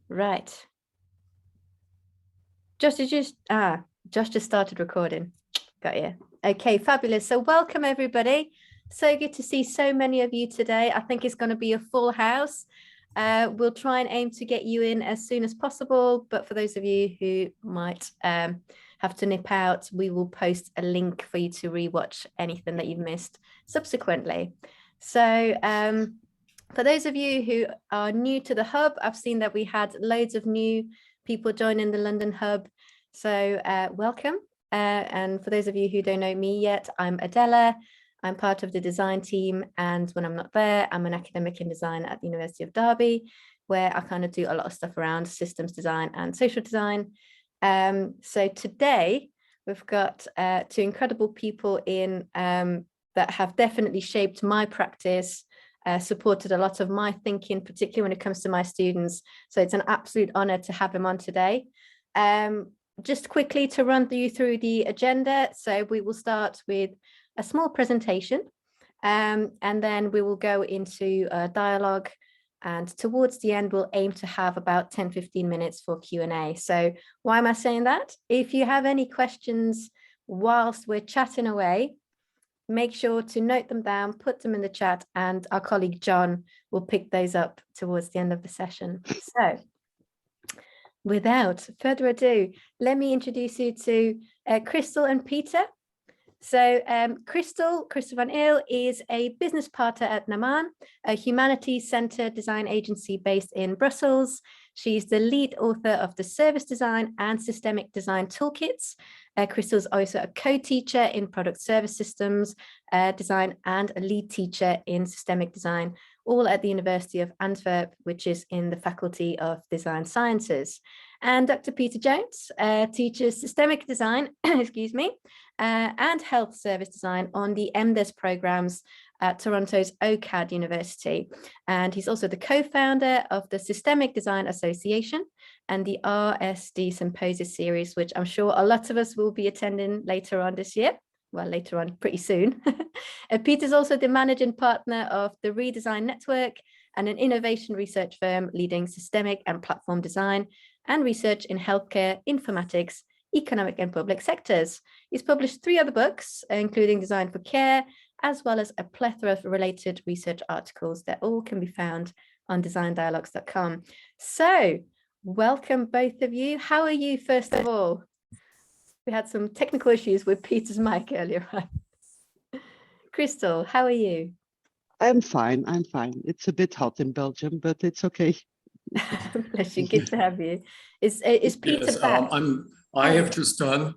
Right. Josh just started recording. Got you. Okay, fabulous. So welcome everybody. So good to see so many of you today. I think it's going to be a full house. We'll try and aim to get you in as soon as possible, but for those of you who might have to nip out, we will post a link for you to rewatch anything that you've missed subsequently. So for those of you who are new to the hub, I've seen that we had loads of new people joining the London hub. So welcome. And for those of you who don't know me yet, I'm Adela. I'm part of the design team. And when I'm not there, I'm an academic in design at the University of Derby, where I kind of do a lot of stuff around systems design and social design. So today we've got two incredible people in that have definitely shaped my practice, supported a lot of my thinking, particularly when it comes to my students. So it's an absolute honor to have him on today. Just quickly to run you through the agenda. So we will start with a small presentation, and then we will go into a dialogue. And towards the end, we'll aim to have about 10-15 minutes for Q&A. So why am I saying that? If you have any questions whilst we're chatting away, make sure to note them down, put them in the chat, and our colleague John will pick those up towards the end of the session. So without further ado, let me introduce you to Kristel and Peter. So Kristel van Eel is a business partner at Naman, a humanities-centered design agency based in Brussels. She's the lead author of the Service Design and Systemic Design Toolkits. Kristel is also a co-teacher in product service systems design and a lead teacher in systemic design, all at the University of Antwerp, which is in the Faculty of Design Sciences. And Dr. Peter Jones teaches systemic design, excuse me, and health service design on the MDes programs at Toronto's OCAD University. And he's also the co-founder of the Systemic Design Association and the RSD Symposia series, which I'm sure a lot of us will be attending later on this year. Well, later on, pretty soon. Peter's also the managing partner of the Redesign Network and an innovation research firm leading systemic and platform design and research in healthcare, informatics, economic and public sectors. He's published 3 other books, including Design for Care, as well as a plethora of related research articles that all can be found on designdialogues.com. So welcome both of you. How are you, first of all? We had some technical issues with Peter's mic earlier on. Kristel, how are you? I'm fine. I'm fine. It's a bit hot in Belgium, but it's okay. Bless you. Good to have you. Is Peter yes, back? I have just done.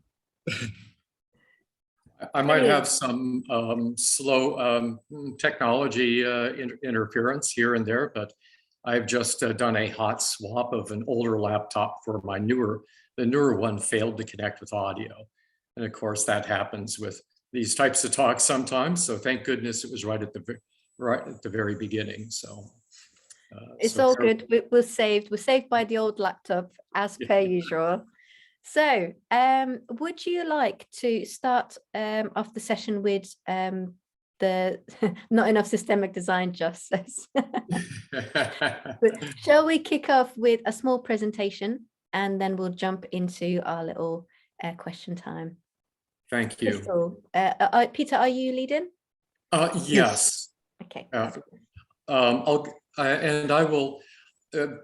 I might have some slow technology interference here and there, but I've just done a hot swap of an older laptop for my the newer one failed to connect with audio. And of course that happens with these types of talks sometimes. So thank goodness it was right at the very beginning. So it's all good. We're saved by the old laptop as per usual. So would you like to start off the session with the not enough systemic design, Josh says. Shall we kick off with a small presentation and then we'll jump into our little question time? Thank you. Kristel, Peter, are you leading? Yes. Okay. I will.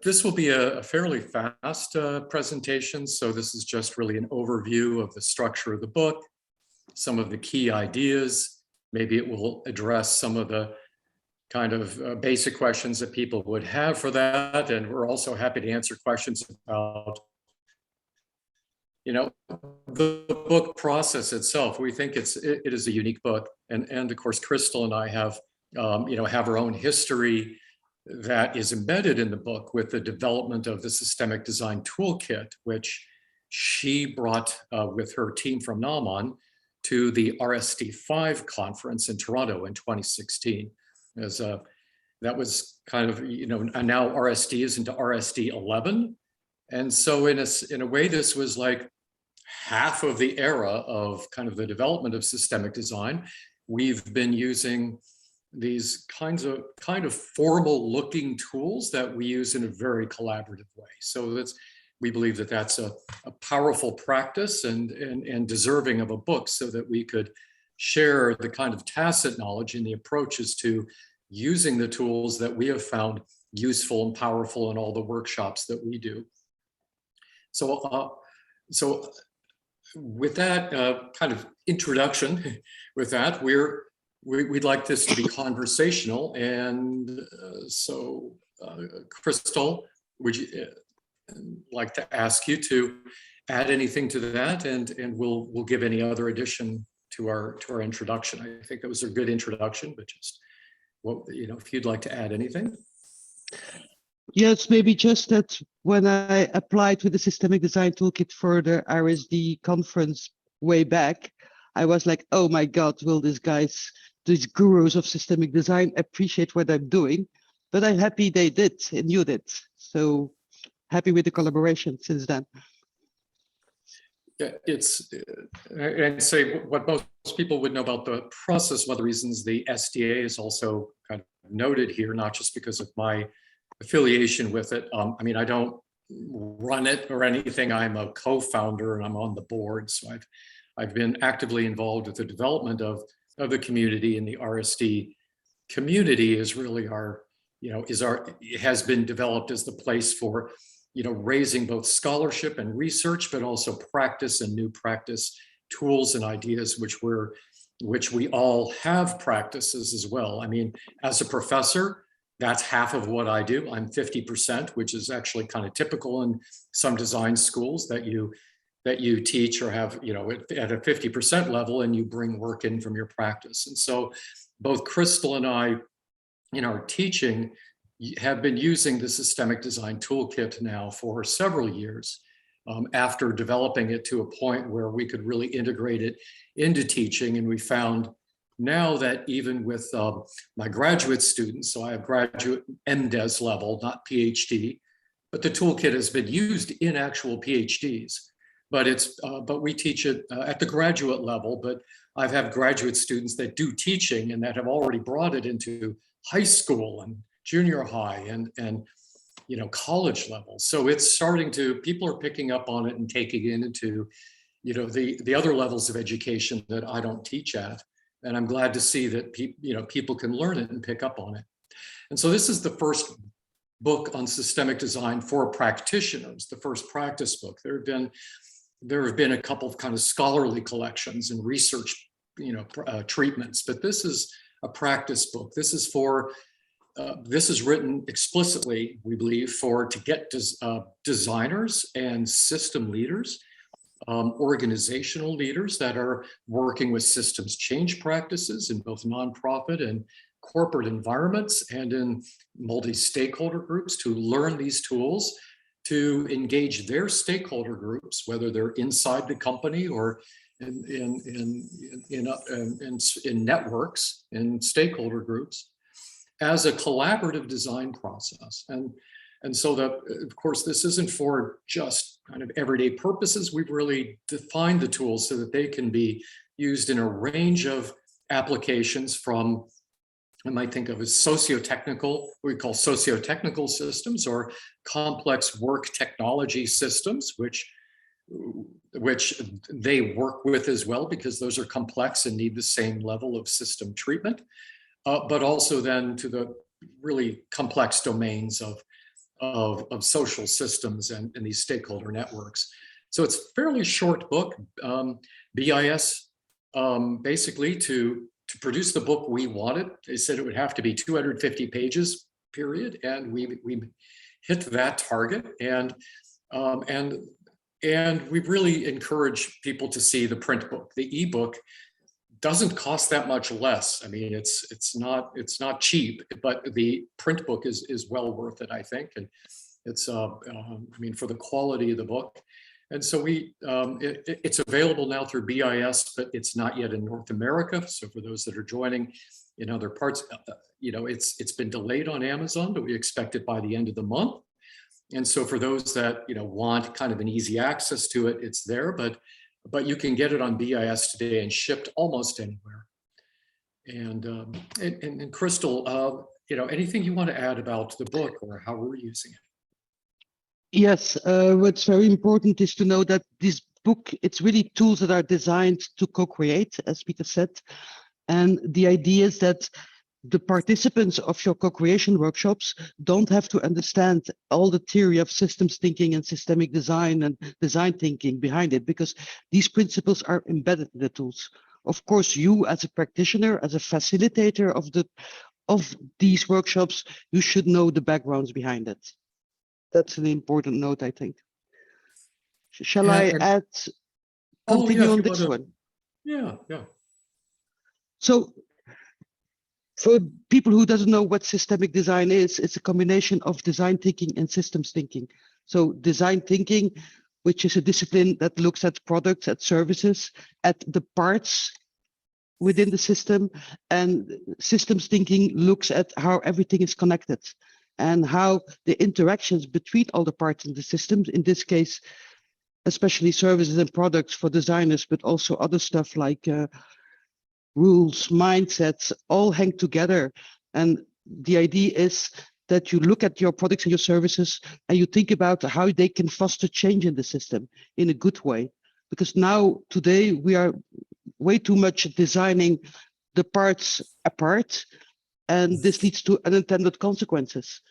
This will be a fairly fast presentation, so this is just really an overview of the structure of the book, some of the key ideas. Maybe it will address some of the kind of basic questions that people would have for that, and we're also happy to answer questions about, the book process itself. We think it is a unique book, and of course, Kristel and I have our own history that is embedded in the book with the development of the Systemic Design Toolkit, which she brought with her team from Naman to the RSD5 conference in Toronto in 2016. That was kind of, and now RSD is into RSD11. And so in a way, this was like half of the era of kind of the development of systemic design. We've been using these kind of formal looking tools that we use in a very collaborative way. So we believe that that's a powerful practice and deserving of a book, so that we could share the kind of tacit knowledge and the approaches to using the tools that we have found useful and powerful in all the workshops that we do. So with that kind of introduction, with that, we'd like this to be conversational, and so Kristel, would you like to ask you to add anything to that, and we'll give any other addition to our introduction. I think that was a good introduction, but just if you'd like to add anything. Yes, maybe just that when I applied with the Systemic Design Toolkit for the RSD conference way back, I was like, oh my God, will these gurus of systemic design appreciate what I'm doing? But I'm happy they did and you did. So happy with the collaboration since then. Yeah, and say what most people would know about the process. One of the reasons the SDA is also kind of noted here, not just because of my affiliation with it. I mean, I don't run it or anything. I'm a co-founder and I'm on the board. So I've been actively involved with the development of the community, and the RSD community is really it has been developed as the place for raising both scholarship and research, but also practice and new practice tools and ideas, which we all have practices as well. I mean, as a professor, that's half of what I do. I'm 50%, which is actually kind of typical in some design schools, that you teach or have, at a 50% level, and you bring work in from your practice. And so both Kristel and I, in our teaching, have been using the Systemic Design Toolkit now for several years, after developing it to a point where we could really integrate it into teaching. And we found now that even with my graduate students, so I have graduate MDes level, not PhD, but the toolkit has been used in actual PhDs. But we teach it at the graduate level. But I've had graduate students that do teaching and that have already brought it into high school and junior high and college level. So it's people are picking up on it and taking it into the other levels of education that I don't teach at. And I'm glad to see that people can learn it and pick up on it. And so this is the first book on systemic design for practitioners, the first practice book. There have been a couple of kind of scholarly collections and research treatments, but this is a practice book. This is written explicitly, we believe, to get designers and system leaders, organizational leaders that are working with systems change practices in both nonprofit and corporate environments and in multi-stakeholder groups, to learn these tools, to engage their stakeholder groups, whether they're inside the company or in networks and stakeholder groups, as a collaborative design process. And so that, of course, this isn't for just kind of everyday purposes. We've really defined the tools so that they can be used in a range of applications, from, I might think of as socio-technical, what we call socio-technical systems, or complex work technology systems, which they work with as well, because those are complex and need the same level of system treatment. But also then to the really complex domains of social systems and these stakeholder networks. So it's a fairly short book. BIS, basically, to produce the book we wanted, they said it would have to be 250 pages, period, and we hit that target. And we really encourage people to see the print book. The ebook doesn't cost that much less. I mean, it's not cheap, but the print book is well worth it, I think. And it's for the quality of the book. And so it's available now through BIS, but it's not yet in North America. So for those that are joining in other parts, it's been delayed on Amazon, but we expect it by the end of the month. And so for those that want kind of an easy access to it, it's there, but you can get it on BIS today and shipped almost anywhere. And Kristel, anything you want to add about the book or how we're using it? Yes, what's very important is to know that this book, it's really tools that are designed to co-create, as Peter said. And the idea is that the participants of your co-creation workshops don't have to understand all the theory of systems thinking and systemic design and design thinking behind it, because these principles are embedded in the tools. Of course, you as a practitioner, as a facilitator of these workshops, you should know the backgrounds behind it. That's an important note, I think. Shall I continue on this one? Yeah. So for people who doesn't know what systemic design is, it's a combination of design thinking and systems thinking. So design thinking, which is a discipline that looks at products, at services, at the parts within the system, and systems thinking looks at how everything is connected and how the interactions between all the parts in the systems, in this case, especially services and products for designers, but also other stuff like rules, mindsets, all hang together. And the idea is that you look at your products and your services and you think about how they can foster change in the system in a good way. Because now, today, we are way too much designing the parts apart, and this leads to unintended consequences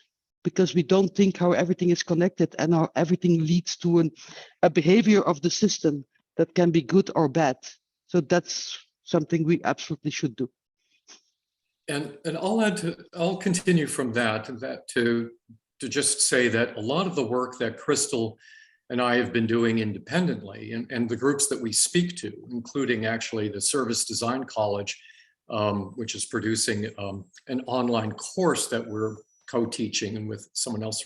because we don't think how everything is connected and how everything leads to a behavior of the system that can be good or bad. So that's something we absolutely should do. And I'll continue from that to just say that a lot of the work that Kristel and I have been doing independently, and the groups that we speak to, including actually the Service Design College, which is producing an online course that we're co-teaching, and with someone else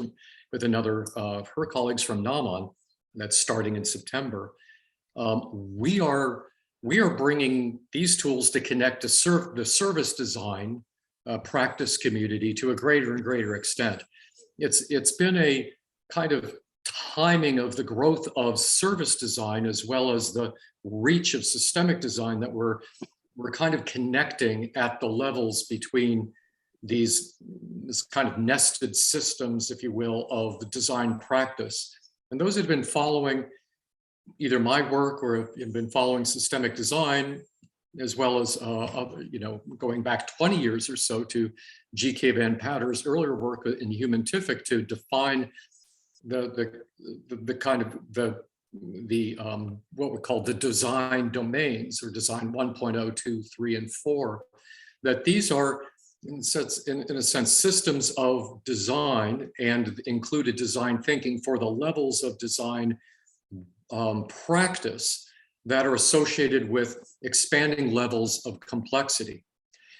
with another of her colleagues from Naman, that's starting in September. We are bringing these tools to connect the service design practice community to a greater and greater extent. It's been a kind of timing of the growth of service design as well as the reach of systemic design that we're kind of connecting at the levels between this kind of nested systems, if you will, of the design practice. And those have been following either my work or have been following systemic design, as well as going back 20 years or so to G.K. Van Patter's earlier work in Humanific to define the kind of what we call the design domains, or design 1.0, 2, 3, and 4. That these are in a sense systems of design and included design thinking for the levels of design practice that are associated with expanding levels of complexity.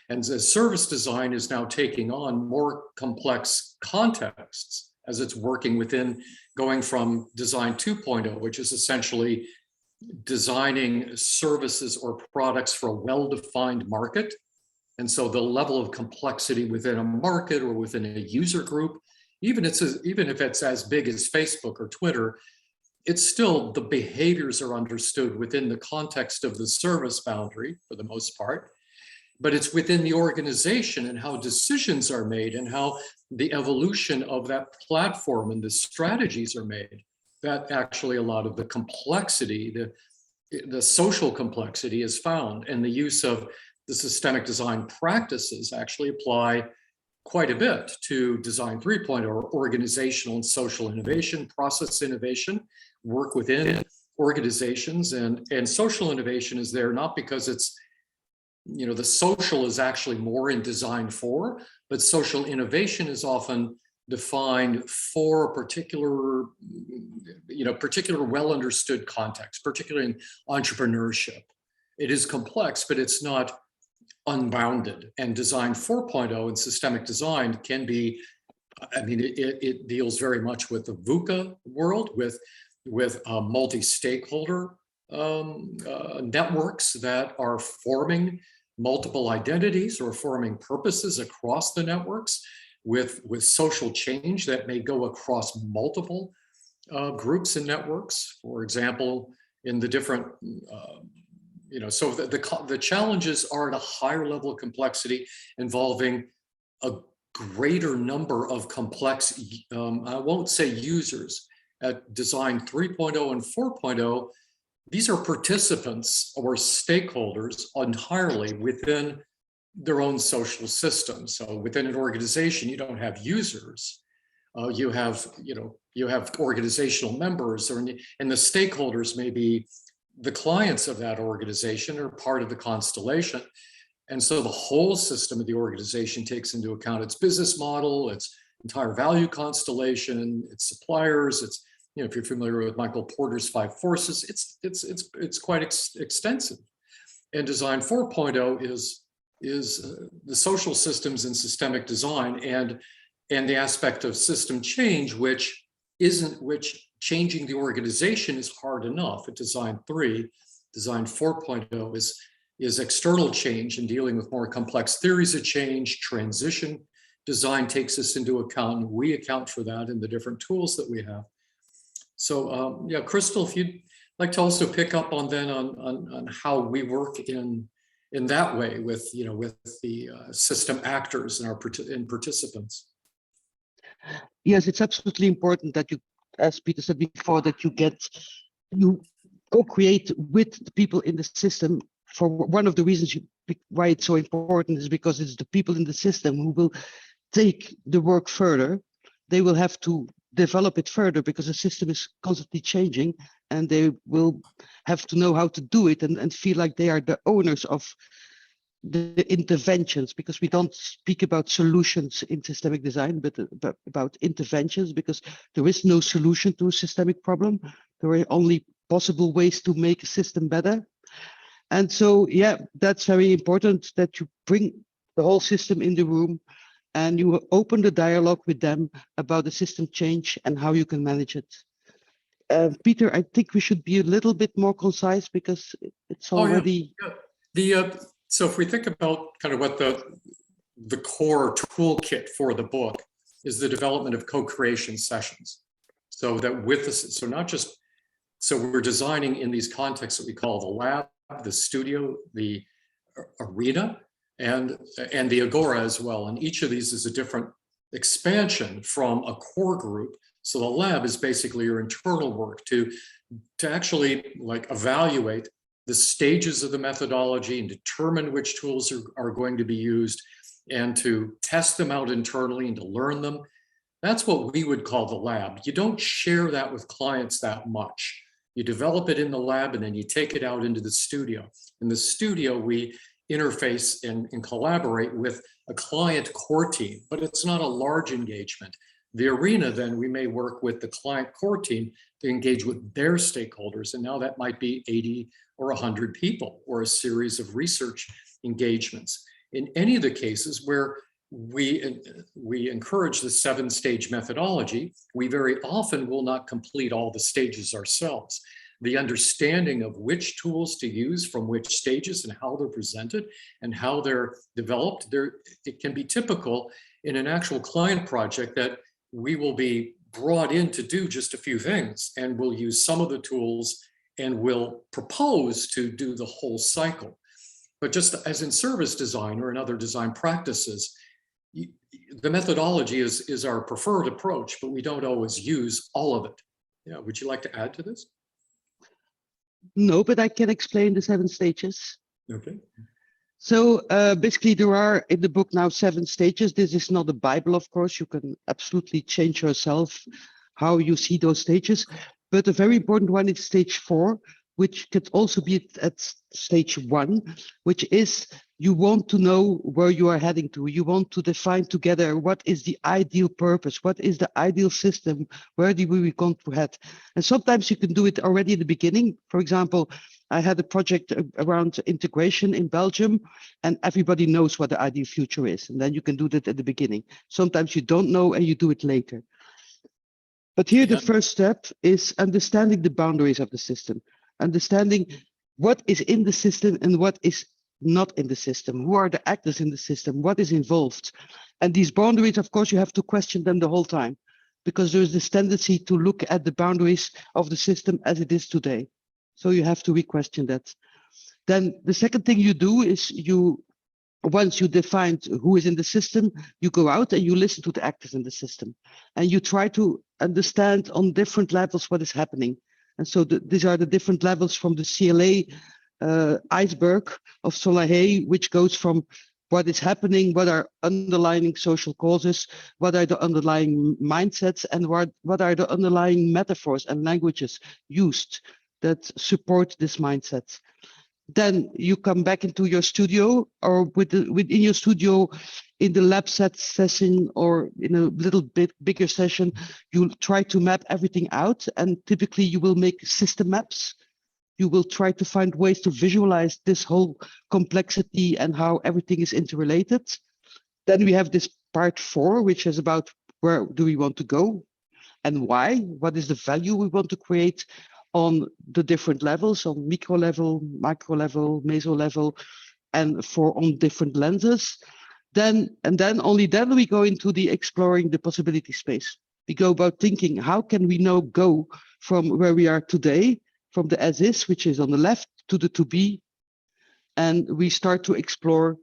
And as service design is now taking on more complex contexts as it's working within, going from design 2.0, which is essentially designing services or products for a well-defined market. And so the level of complexity within a market or within a user group, even if it's as big as Facebook or Twitter, it's still the behaviors are understood within the context of the service boundary for the most part, but it's within the organization and how decisions are made and how the evolution of that platform and the strategies are made. That actually a lot of the complexity, the social complexity is found, and the use of the systemic design practices actually apply quite a bit to design 3.0, or organizational and social innovation, process innovation, work within organizations, and social innovation is there not because it's, the social is actually more in design 4, but social innovation is often defined for a particular well understood context, particularly in entrepreneurship. It is complex, but it's not unbounded. And design 4.0 and systemic design can be, it deals very much with the VUCA world, with multi-stakeholder networks that are forming multiple identities or forming purposes across the networks, with social change that may go across multiple groups and networks. For example, in the different so the challenges are at a higher level of complexity involving a greater number of complex, I won't say users. At design 3.0 and 4.0, these are participants or stakeholders entirely within their own social system. So within an organization, you don't have users. You have organizational members, and the stakeholders may be the clients of that organization or part of the constellation. And so the whole system of the organization takes into account its business model, its entire value constellation, its suppliers, its, if you're familiar with Michael Porter's 5 forces, it's quite extensive. And design 4.0 is the social systems and systemic design and the aspect of system change, which changing the organization is hard enough at design 3. Design 4.0 is external change and dealing with more complex theories of change. Transition design takes us into account, and we account for that in the different tools that we have. So yeah, Kristel, if you'd like to also pick up on how we work in that way with the system actors and participants. Yes, it's absolutely important that you, as Peter said before, that you co-create with the people in the system. For one of the reasons why it's so important is because it's the people in the system who will take the work further. They will have to develop it further because the system is constantly changing, and they will have to know how to do it and feel like they are the owners of the interventions, because we don't speak about solutions in systemic design, but about interventions, because there is no solution to a systemic problem. There are only possible ways to make a system better. And so, yeah, that's very important that you bring the whole system in the room and you open the dialogue with them about the system change and how you can manage it. Peter, I think we should be a little bit more concise because it's already... Oh, yeah. So if we think about kind of what the core toolkit for the book is, the development of co-creation sessions. So that with this, so we're designing in these contexts that we call the lab, the studio, the arena, and the agora as well. And each of these is a different expansion from a core group. So the lab is basically your internal work to actually evaluate the stages of the methodology and determine which tools are going to be used, and to test them out internally and to learn them. That's what we would call the lab. You don't share that with clients that much. You develop it in the lab and then you take it out into the studio. In the studio, we interface and collaborate with a client core team, but it's not a large engagement. The arena, then, we may work with the client core team to engage with their stakeholders. And now that might be 80 or 100 people, or a series of research engagements. In any of the cases where we encourage the 7-stage methodology, we very often will not complete all the stages ourselves. The understanding of which tools to use from which stages and how they're presented and how they're developed, it can be typical in an actual client project that we will be brought in to do just a few things, and we'll use some of the tools and will propose to do the whole cycle. But just as in service design or in other design practices, the methodology is our preferred approach, but we don't always use all of it. Yeah, would you like to add to this? No, but I can explain the 7 stages. Okay. So basically there are in the book now 7 stages. This is not a Bible, of course. You can absolutely change yourself how you see those stages. But a very important one is stage 4, which could also be at stage 1, which is you want to know where you are heading to. You want to define together what is the ideal purpose, what is the ideal system, where do we want to head. And sometimes you can do it already in the beginning. For example, I had a project around integration in Belgium, and everybody knows what the ideal future is. And then you can do that at the beginning. Sometimes you don't know and you do it later. But here the first step is understanding the boundaries of the system, understanding what is in the system and what is not in the system, who are the actors in the system, what is involved. And these boundaries, of course, you have to question them the whole time, because there is this tendency to look at the boundaries of the system as it is today. So you have to re-question that. Then the second thing you do is once you defined who is in the system, you go out and you listen to the actors in the system, and you try to understand on different levels what is happening. And so these are the different levels from the CLA iceberg of Solahay, which goes from what is happening, what are underlying social causes, what are the underlying mindsets, and what are the underlying metaphors and languages used that support this mindset. Then you come back into your studio, or within your studio, in the lab set session or in a little bit bigger session, you try to map everything out. And typically you will make system maps. You will try to find ways to visualize this whole complexity and how everything is interrelated. Then we have this part 4, which is about where do we want to go and why? What is the value we want to create on the different levels, on micro level, macro level, meso level, and on different lenses. Then only then we go into the exploring the possibility space. We go about thinking, how can we now go from where we are today, from the as is, which is on the left, to the to be, and we start to explore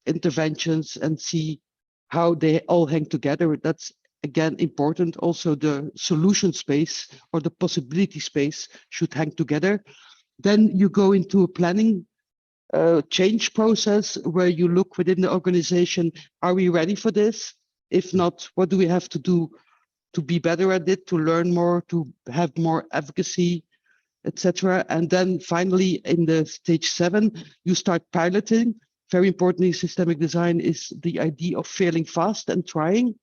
interventions and see how they all hang together. That's again important. Also, the solution space or the possibility space should hang together. Then you go into a planning change process where you look within the organization, are we ready for this? If not, what do we have to do to be better at it, to learn more, to have more advocacy, etc. And then finally, in the stage 7, you start piloting. Very importantly, systemic design is the idea of failing fast and trying.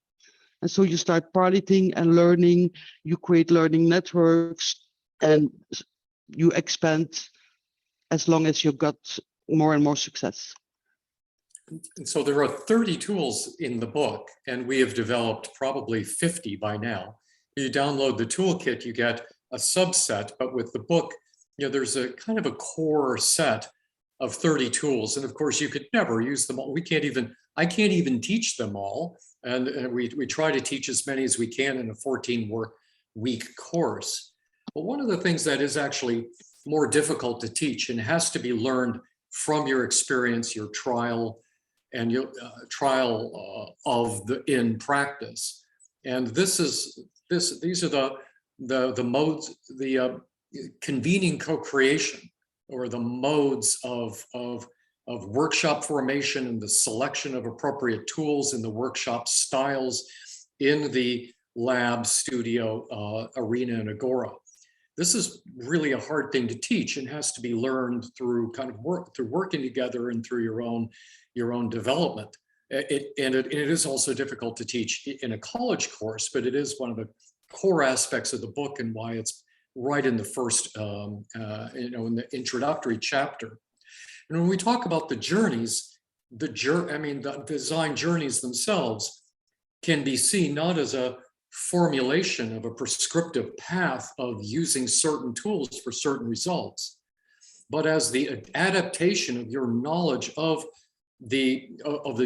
And so you start piloting and learning, you create learning networks, and you expand as long as you've got more and more success. And so there are 30 tools in the book, and we have developed probably 50 by now. You download the toolkit, you get a subset, but with the book, there's a kind of a core set of 30 tools. And of course, you could never use them all. I can't even teach them all. And we try to teach as many as we can in a 14-week course. But one of the things that is actually more difficult to teach and has to be learned from your experience, your trial, and your trial in practice. And these are the modes, the convening co-creation, or the modes of workshop formation and the selection of appropriate tools in the workshop styles in the lab, studio, arena, and agora. This is really a hard thing to teach and has to be learned through working together and through your own development. It is also difficult to teach in a college course, but it is one of the core aspects of the book and why it's right in the first, in the introductory chapter. And when we talk about the journeys, the design journeys themselves can be seen not as a formulation of a prescriptive path of using certain tools for certain results, but as the adaptation of your knowledge of the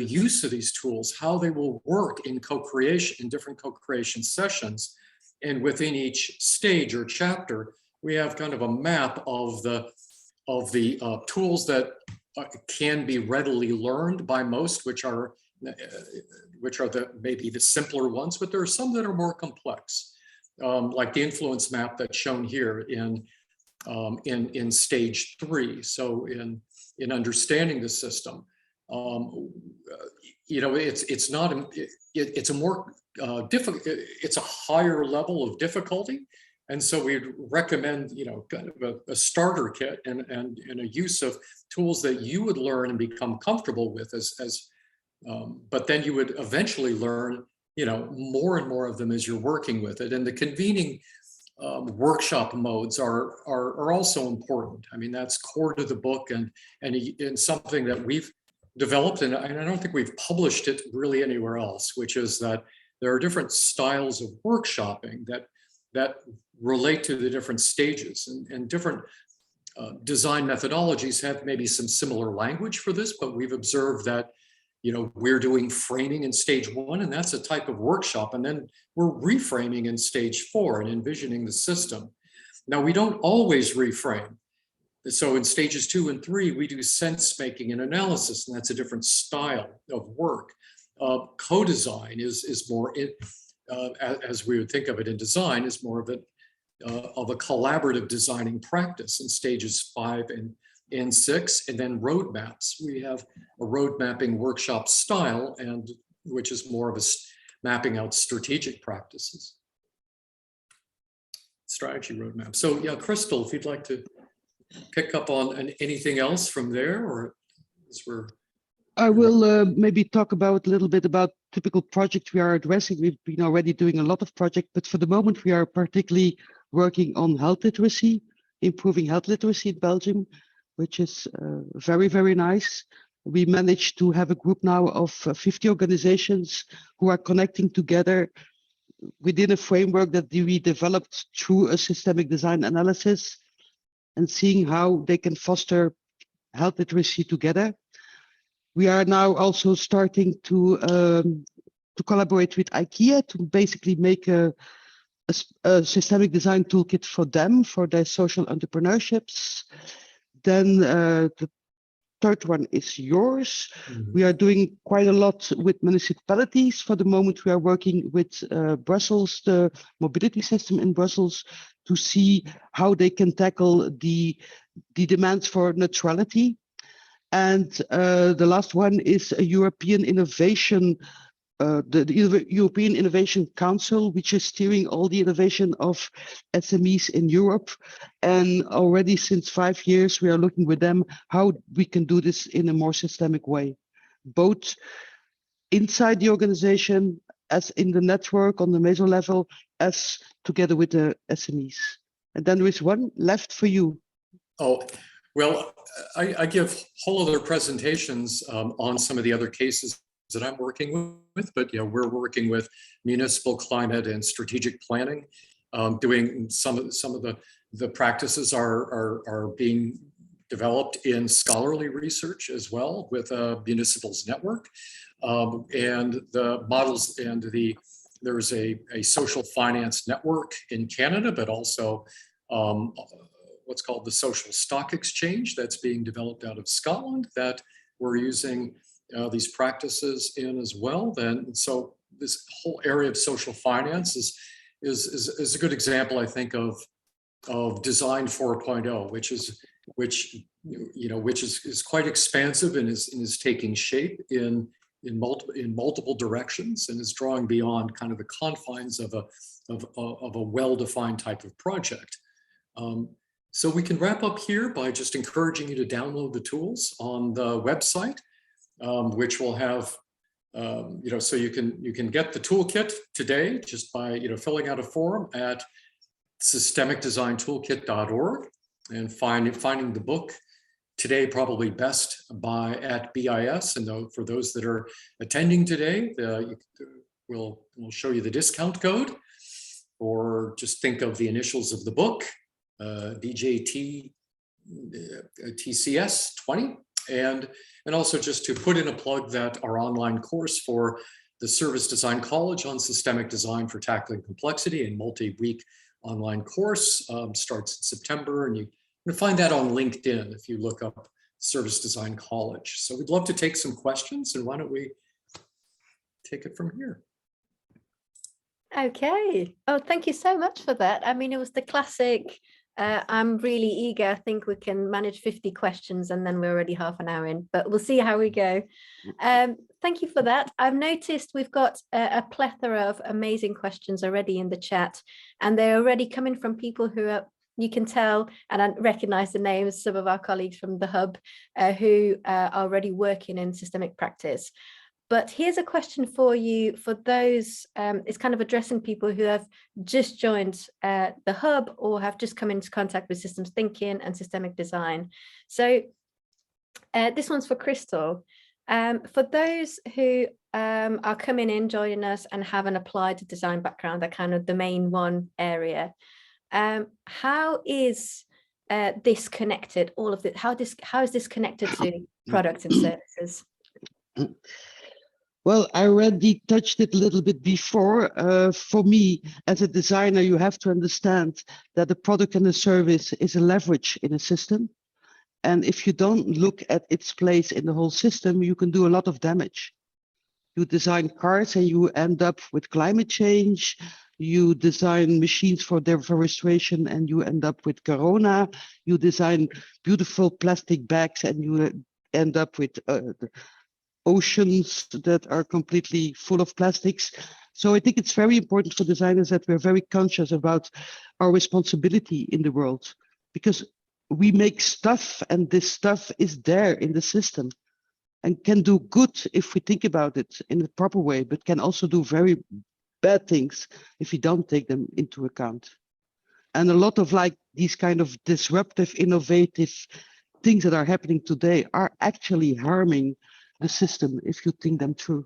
use of these tools, how they will work in co-creation, in different co-creation sessions. And within each stage or chapter, we have kind of a map of the tools that can be readily learned by most, which are maybe the simpler ones, but there are some that are more complex, like the influence map that's shown here in stage 3. So in understanding the system, it's a more difficult, it's a higher level of difficulty. And so we'd recommend, kind of a starter kit and a use of tools that you would learn and become comfortable with but then you would eventually learn, more and more of them as you're working with it. And the convening workshop modes are also important. I mean, that's core to the book and something that we've developed, and I don't think we've published it really anywhere else, which is that there are different styles of workshopping that relate to the different stages, and different design methodologies have maybe some similar language for this, but we've observed that we're doing framing in stage 1, and that's a type of workshop, and then we're reframing in stage 4 and envisioning the system. Now, we don't always reframe. So in stages 2 and 3, we do sense making and analysis, and that's a different style of work. Co-design is more, as we would think of it in design, is more of a collaborative designing practice in stages 5 and 6, and then roadmaps. We have a road mapping workshop style, and which is more of a mapping out strategic practices. Strategy roadmap. So yeah, Kristel, if you'd like to pick up on anything else from there, or as we're... I will maybe talk about a little bit about typical projects we are addressing. We've been already doing a lot of projects, but for the moment we are particularly working on health literacy, improving health literacy in Belgium, which is very, very nice. We managed to have a group now of 50 organizations who are connecting together within a framework that we developed through a systemic design analysis and seeing how they can foster health literacy together. We are now also starting to collaborate with IKEA to basically make a systemic design toolkit for them, for their social entrepreneurships. Then the third one is yours. Mm-hmm. We are doing quite a lot with municipalities. For the moment, we are working with Brussels, the mobility system in Brussels, to see how they can tackle the demands for neutrality. And the last one is a European innovation, the European Innovation Council, which is steering all the innovation of SMEs in Europe. And already since 5 years, we are looking with them how we can do this in a more systemic way, both inside the organization, as in the network on the meso level, as together with the SMEs. And then there is one left for you. Oh, well, I give whole other presentations on some of the other cases that I'm working with, but you know, we're working with municipal climate and strategic planning, doing some of the practices are being developed in scholarly research as well with Municipals Network, and the models and there's a social finance network in Canada, but also what's called the Social Stock Exchange that's being developed out of Scotland that we're using these practices in as well. Then, so this whole area of social finance is a good example, I think, of Design 4.0, which is quite expansive and is taking shape in multiple directions and is drawing beyond kind of the confines of a well-defined type of project. So we can wrap up here by just encouraging you to download the tools on the website, which will have, so you can get the toolkit today just by, filling out a form at systemicdesigntoolkit.org and finding the book today probably best at BIS. And for those that are attending today, we'll show you the discount code, or just think of the initials of the book. DJT TCS 20, and also just to put in a plug that our online course for the Service Design College on Systemic Design for Tackling Complexity, and multi-week online course starts in September, and you can find that on LinkedIn if you look up Service Design College. So we'd love to take some questions, and why don't we take it from here? Okay. Oh, thank you so much for that. I mean, it was the classic. I'm really eager. I think we can manage 50 questions and then we're already half an hour in, but we'll see how we go. Thank you for that. I've noticed we've got a plethora of amazing questions already in the chat, and they're already coming from people who are, you can tell, and I recognize the names, some of our colleagues from the Hub who are already working in systemic practice. But here's a question for you, for those, it's kind of addressing people who have just joined the Hub or have just come into contact with systems thinking and systemic design. So this one's for Kristel. For those who are coming in, joining us and haven't applied to design background, that kind of the main one area, how is this connected, all of it? How is this connected to products and services? Well, I already touched it a little bit before. For me, as a designer, you have to understand that the product and the service is a leverage in a system. And if you don't look at its place in the whole system, you can do a lot of damage. You design cars and you end up with climate change. You design machines for deforestation and you end up with corona. You design beautiful plastic bags and you end up with oceans that are completely full of plastics. So I think it's very important for designers that we're very conscious about our responsibility in the world, because we make stuff and this stuff is there in the system and can do good if we think about it in a proper way, but can also do very bad things if we don't take them into account. And a lot of like these kind of disruptive, innovative things that are happening today are actually harming the system if you think them through.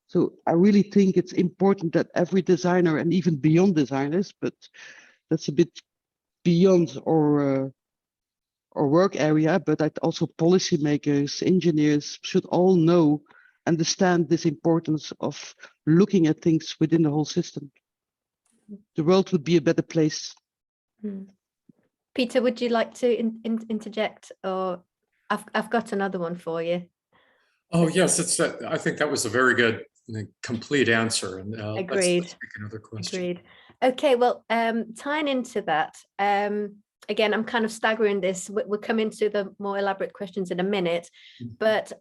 So I really think it's important that every designer, and even beyond designers, but that's a bit beyond our work area, but that also policymakers, engineers should all know, understand this importance of looking at things within the whole system. The world would be a better place. Peter, would you like to interject, or I've got another one for you? Oh yes, I think that was a very good, complete answer. And Agreed. let's take another question. Agreed. Okay, well, tying into that, again, I'm kind of staggering this. We'll come into the more elaborate questions in a minute, but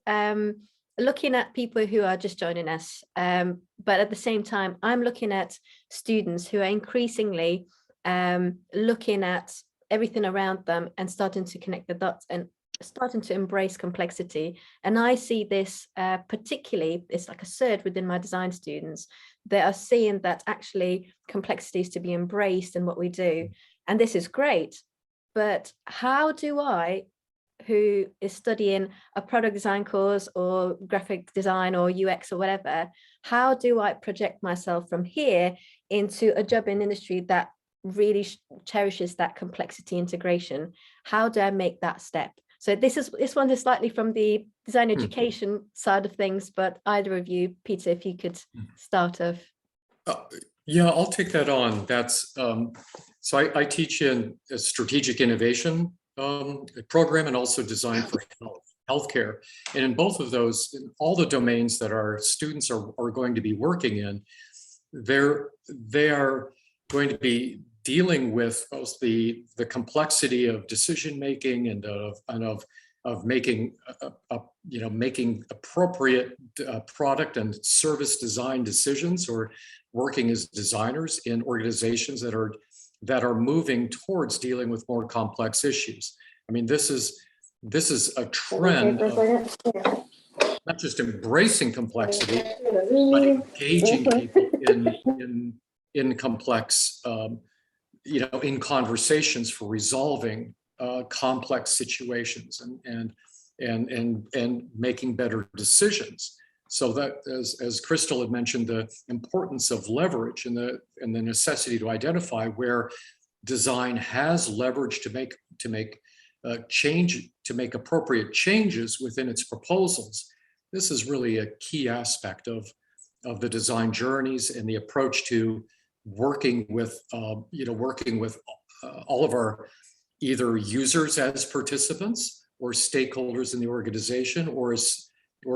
looking at people who are just joining us, but at the same time, I'm looking at students who are increasingly looking at everything around them and starting to connect the dots and starting to embrace complexity. And I see this particularly, it's like a surge within my design students that are seeing that actually complexity is to be embraced in what we do. And this is great, but how do I, who is studying a product design course or graphic design or UX or whatever, how do I project myself from here into a job in industry that really cherishes that complexity integration? How do I make that step? So this one is slightly from the design education side of things, but either of you, Peter, if you could start off. Yeah, I'll take that on. That's so I teach in a strategic innovation program and also design for healthcare. And in both of those, in all the domains that our students are going to be working in, they are going to be dealing with both the complexity of decision making and of making making appropriate product and service design decisions, or working as designers in organizations that are moving towards dealing with more complex issues. I mean, this is a trend of not just embracing complexity, but engaging people in complex in conversations for resolving complex situations and making better decisions. So that, as Kristel had mentioned, the importance of leverage and the necessity to identify where design has leverage to make appropriate changes within its proposals. This is really a key aspect of the design journeys and the approach to working with all of our either users as participants or stakeholders in the organization, or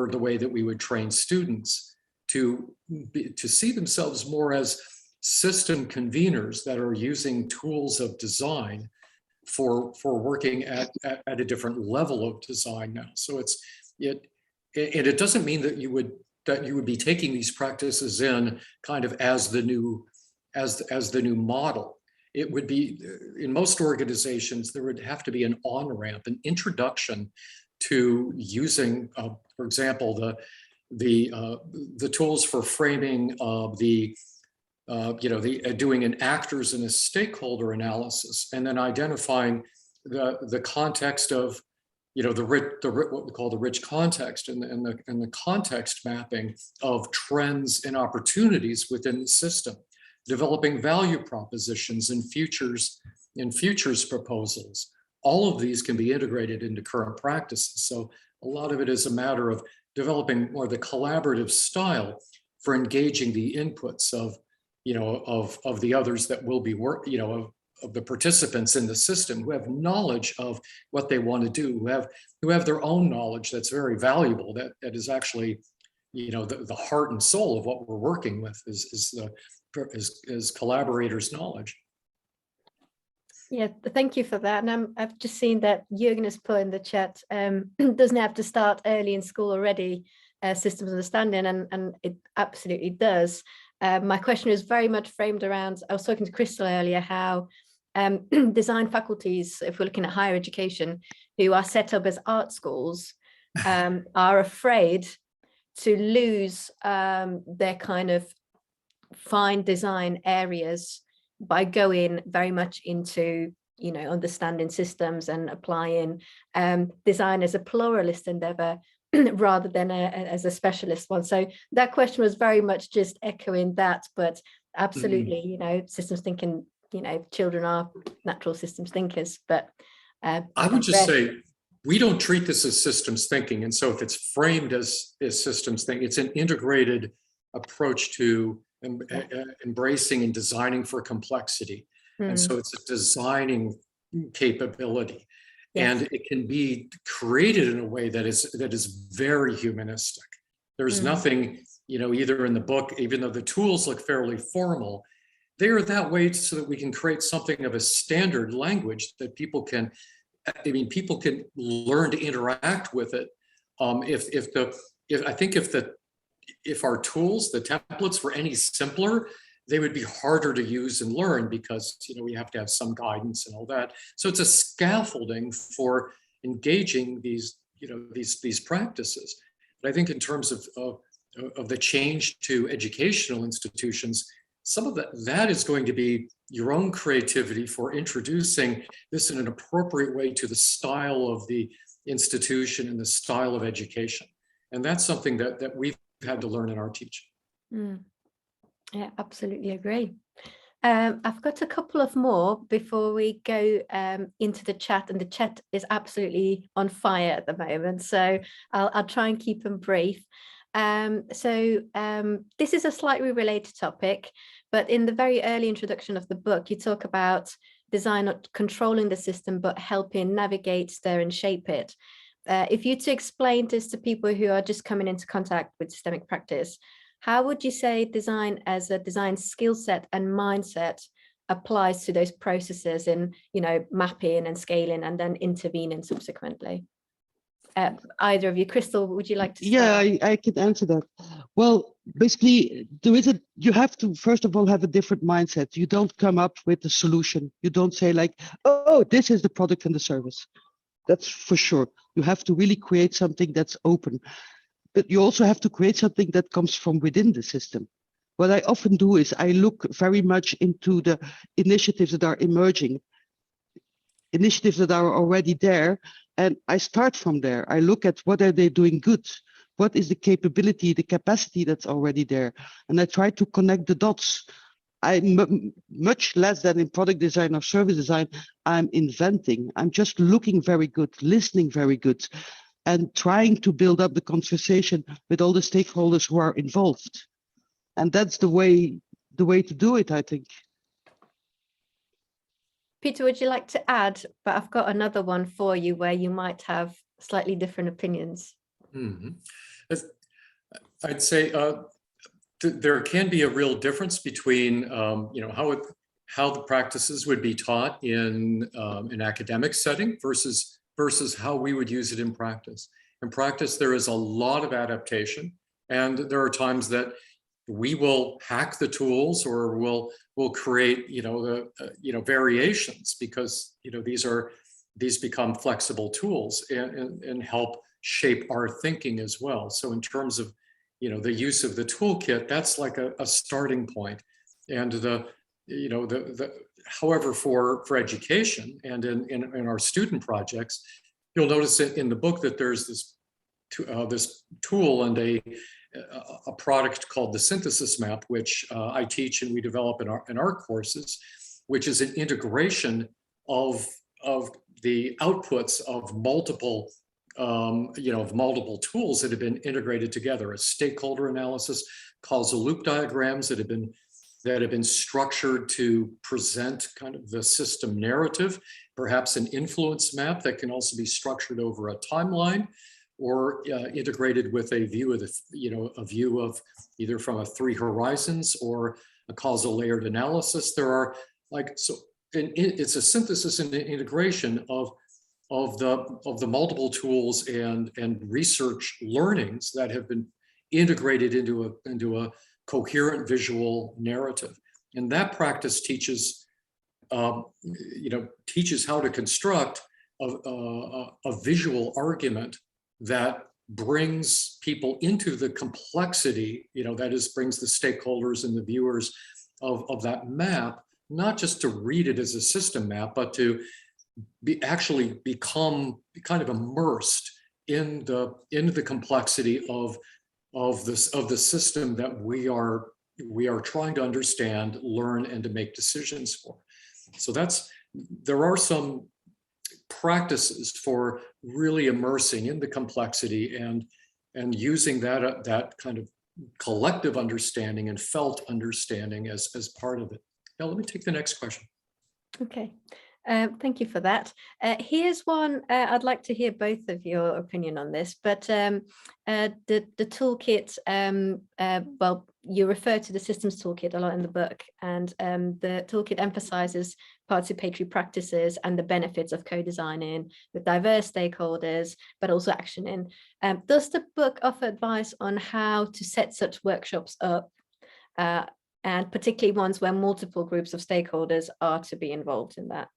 the way that we would train students to see themselves more as system conveners that are using tools of design for working at a different level of design now. So it doesn't mean that you would be taking these practices in kind of as the new model. It would be, in most organizations, there would have to be an on-ramp, an introduction to using, for example, the tools for framing doing an actors and a stakeholder analysis, and then identifying the context of what we call the rich context and the context mapping of trends and opportunities within the system, developing value propositions and futures proposals. All of these can be integrated into current practices. So a lot of it is a matter of developing more the collaborative style for engaging the inputs of the others that will be the participants in the system who have knowledge of what they want to do, who have their own knowledge that's very valuable, that is actually, the heart and soul of what we're working with is collaborators' knowledge. Yeah, thank you for that. And I've just seen that Jürgen has put in the chat, doesn't have to start early in school already, systems understanding, and it absolutely does. My question is very much framed around, I was talking to Kristel earlier, how design faculties, if we're looking at higher education, who are set up as art schools, are afraid to lose their kind of fine design areas by going very much into, understanding systems and applying design as a pluralist endeavor rather than as a specialist one. So that question was very much just echoing that, but absolutely, systems thinking, children are natural systems thinkers, but I would just say, we don't treat this as systems thinking. And so if it's framed as systems thinking, it's an integrated approach to embracing and designing for complexity. And so it's a designing capability. Yes. And it can be created in a way that is very humanistic. There's nothing, either in the book, even though the tools look fairly formal, they are that way so that we can create something of a standard language that people can learn to interact with it. If our tools, the templates, were any simpler, they would be harder to use and learn, because we have to have some guidance and all that. So it's a scaffolding for engaging these practices. But I think in terms of the change to educational institutions, some of that is going to be your own creativity for introducing this in an appropriate way to the style of the institution and the style of education. And that's something that we've had to learn in our teaching. Yeah, absolutely agree. I've got a couple of more before we go into the chat, and the chat is absolutely on fire at the moment, so I'll try and keep them brief. This is a slightly related topic, but in the very early introduction of the book, you talk about design not controlling the system, but helping navigate, stir, and shape it. If you to explain this to people who are just coming into contact with systemic practice, how would you say design as a design skill set and mindset applies to those processes in, mapping and scaling and then intervening subsequently? Either of you, Kristel, would you like to start? Yeah, I can answer that. Well, basically, you have to, first of all, have a different mindset. You don't come up with a solution. You don't say like, oh, this is the product and the service. That's for sure. You have to really create something that's open. But you also have to create something that comes from within the system. What I often do is I look very much into the initiatives that are emerging, initiatives that are already there, and I start from there. I look at what are they doing good? What is the capability, the capacity that's already there? And I try to connect the dots. I'm much less than in product design or service design, I'm inventing. I'm just looking very good, listening very good, and trying to build up the conversation with all the stakeholders who are involved. And that's the way to do it, I think. Peter, would you like to add? But I've got another one for you where you might have slightly different opinions. I'd say there can be a real difference between how the practices would be taught in an academic setting versus how we would use it in practice. In practice, there is a lot of adaptation, and there are times that we will hack the tools or we'll create variations, because these become flexible tools and help shape our thinking as well. So in terms of the use of the toolkit, that's like a starting point. And however, for education and in our student projects, you'll notice in the book that there's this tool and a product called the synthesis map, which I teach and we develop in our courses, which is an integration of the outputs of multiple tools that have been integrated together: a stakeholder analysis, causal loop diagrams that have been that have been structured to present kind of the system narrative, perhaps an influence map that can also be structured over a timeline, or integrated with a view of the, a view of either from a 3 horizons or a causal layered analysis. There are it's a synthesis and an integration of the multiple tools and research learnings that have been integrated into a coherent visual narrative. And that practice teaches teaches how to construct a visual argument that brings people into the complexity, that is, brings the stakeholders and the viewers of that map, not just to read it as a system map, but to actually become kind of immersed in the complexity of the system that we are trying to understand, learn, and to make decisions for. So there are some practices for really immersing in the complexity and using that kind of collective understanding and felt understanding as part of it. Now, let me take the next question. Okay. Thank you for that. Here's one, I'd like to hear both of your opinion on this, but the toolkit, well, you refer to the systems toolkit a lot in the book, and the toolkit emphasizes participatory practices and the benefits of co-designing with diverse stakeholders, but also actioning. Does the book offer advice on how to set such workshops up, and particularly ones where multiple groups of stakeholders are to be involved in that?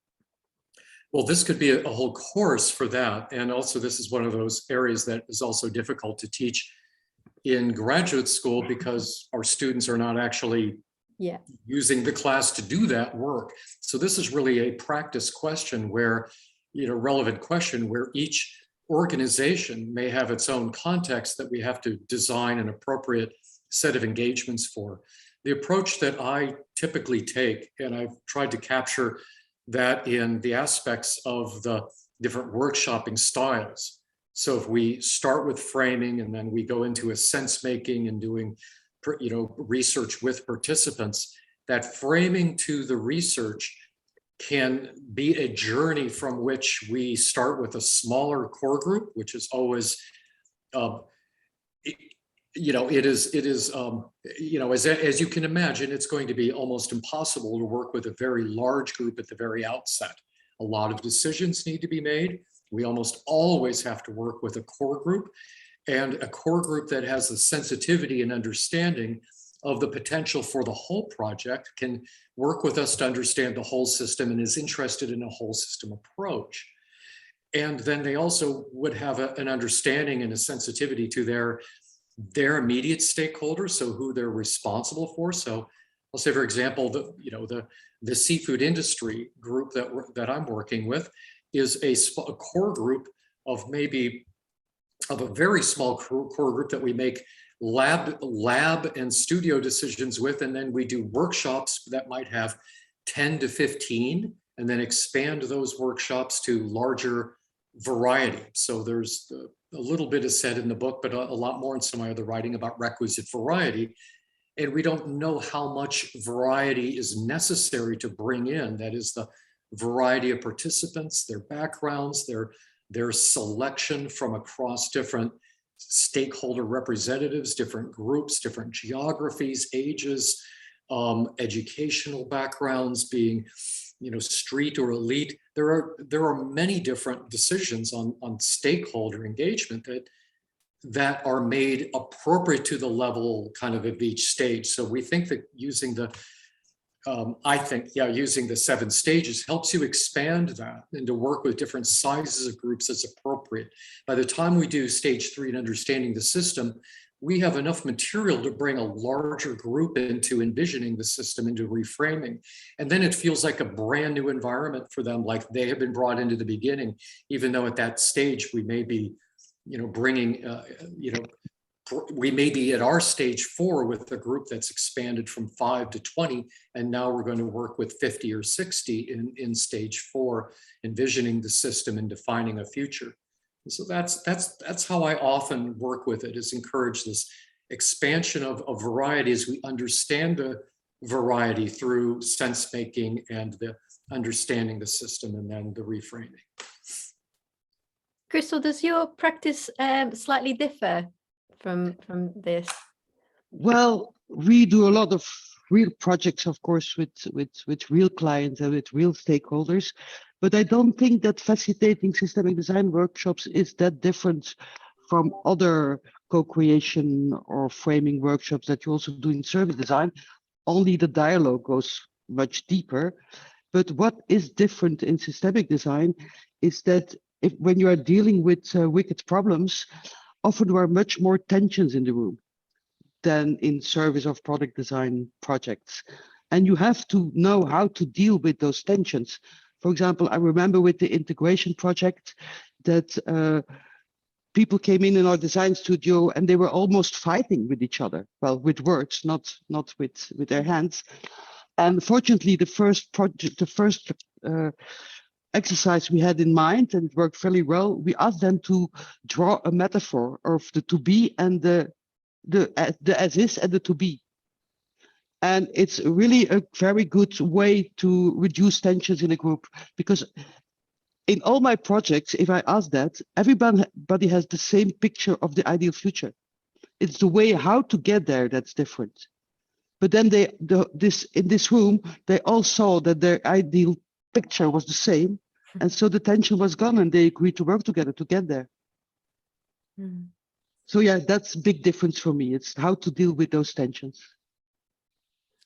Well, this could be a whole course for that. And also, this is one of those areas that is also difficult to teach in graduate school because our students are not actually using the class to do that work. So this is really a practice question where, relevant question where each organization may have its own context that we have to design an appropriate set of engagements for. The approach that I typically take, and I've tried to capture that in the aspects of the different workshopping styles. So if we start with framing and then we go into a sense making and doing, research with participants, that framing to the research can be a journey from which we start with a smaller core group, which is always, as you can imagine, it's going to be almost impossible to work with a very large group at the very outset. A lot of decisions need to be made. We almost always have to work with a core group, and a core group that has the sensitivity and understanding of the potential for the whole project can work with us to understand the whole system and is interested in a whole system approach. And then they also would have an understanding and a sensitivity to their immediate stakeholders, so who they're responsible for. So I'll say, for example, the seafood industry group that I'm working with is a core group of a very small core group that we make lab and studio decisions with, and then we do workshops that might have 10 to 15, and then expand those workshops to larger variety. So there's a little bit is said in the book, but a lot more in some of my other writing about requisite variety. And we don't know how much variety is necessary to bring in. That is the variety of participants, their backgrounds, their selection from across different stakeholder representatives, different groups, different geographies, ages, educational backgrounds, being street or elite. There are many different decisions on stakeholder engagement that are made appropriate to the level kind of each stage. So we think that using the using the 7 stages helps you expand that and to work with different sizes of groups as appropriate. By the time we do stage 3 in understanding the system, we have enough material to bring a larger group into envisioning the system, into reframing. And then it feels like a brand new environment for them, like they have been brought into the beginning, even though at that stage we may be, bringing, we may be at our stage 4 with a group that's expanded from 5 to 20, and now we're going to work with 50 or 60 in stage 4, envisioning the system and defining a future. And so that's how I often work with it, is encourage this expansion of variety as we understand variety through sense making and the understanding the system and then the reframing. Kristel, does your practice slightly differ from this? Well, we do a lot of real projects, of course, with real clients and with real stakeholders. But I don't think that facilitating systemic design workshops is that different from other co-creation or framing workshops that you also do in service design. Only the dialogue goes much deeper. But what is different in systemic design is that when you are dealing with wicked problems, often there are much more tensions in the room than in service of product design projects. And you have to know how to deal with those tensions. For example, I remember with the integration project that people came in our design studio and they were almost fighting with each other. Well, with words, not with their hands. And fortunately, the first exercise we had in mind, and it worked fairly well, we asked them to draw a metaphor of the to be and the as is and the to be. And it's really a very good way to reduce tensions in a group, because in all my projects, if I ask that, everybody has the same picture of the ideal future. It's the way how to get there that's different. But then in this room, they all saw that their ideal picture was the same. And so the tension was gone and they agreed to work together to get there. Mm. So yeah, that's a big difference for me. It's how to deal with those tensions.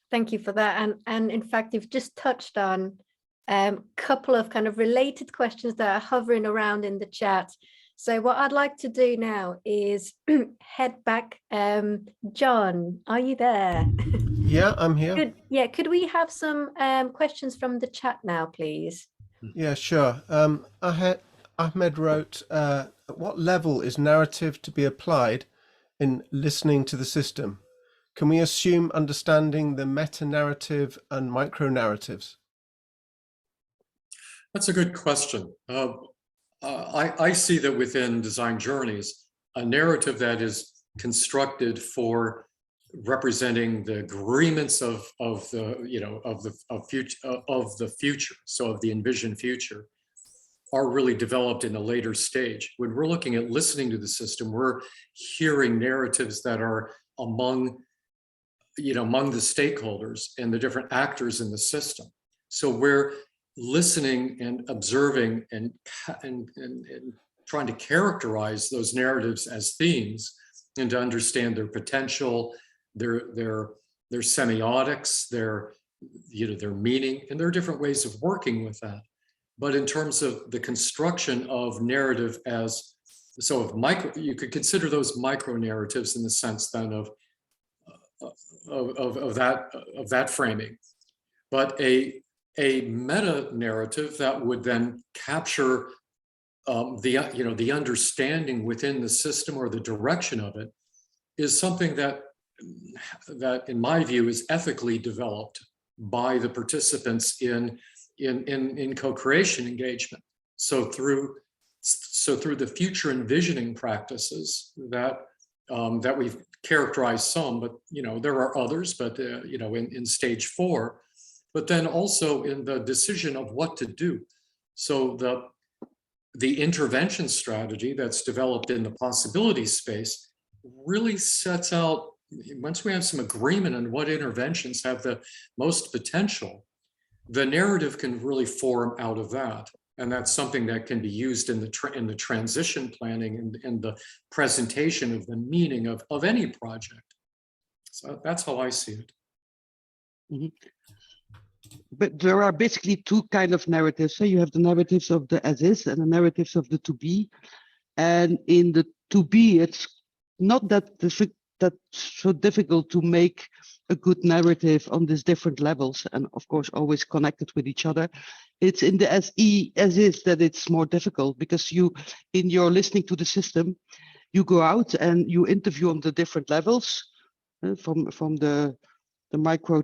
Thank you for that. And in fact, you've just touched on a couple of kind of related questions that are hovering around in the chat. So what I'd like to do now is head back. John, are you there? Yeah, I'm here. Could we have some questions from the chat now, please? Yeah, sure. Ahmed wrote, at what level is narrative to be applied in listening to the system? Can we assume understanding the meta-narrative and micro-narratives? That's a good question. I see that within design journeys, a narrative that is constructed for representing the agreements of the future, so of the envisioned future, are really developed in a later stage. When we're looking at listening to the system, we're hearing narratives that are among the stakeholders and the different actors in the system. So we're listening and observing and trying to characterize those narratives as themes and to understand their potential, their semiotics, their meaning, and there are different ways of working with that. But in terms of the construction of narrative you could consider those micro narratives in the sense then of that framing. But a meta narrative that would then capture the understanding within the system or the direction of it is something that in my view is ethically developed by the participants in co-creation engagement. So through the future envisioning practices that we've characterized some, but there are others, but in stage 4, but then also in the decision of what to do. So the intervention strategy that's developed in the possibility space really sets out, once we have some agreement on what interventions have the most potential, the narrative can really form out of that. And that's something that can be used in the transition planning and the presentation of the meaning of any project. So that's how I see it. Mm-hmm. But there are basically two kinds of narratives. So you have the narratives of the as is and the narratives of the to be. And in the to be, it's not that so difficult to make a good narrative on these different levels, and of course always connected with each other. It's in the as is that it's more difficult, because in your listening to the system, you go out and you interview on the different levels, from the micro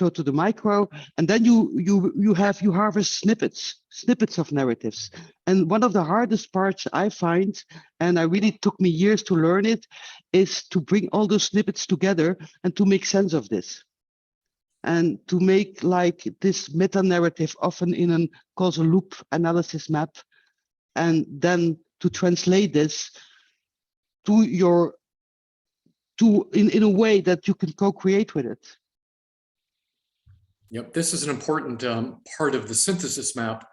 to the micro, and then you harvest snippets of narratives. And one of the hardest parts I find, and it really took me years to learn it, is to bring all those snippets together and to make sense of this. and to make like this meta narrative, often in a causal loop analysis map, and then to translate this to your in a way that you can co-create with it. Yep, this is an important part of the synthesis map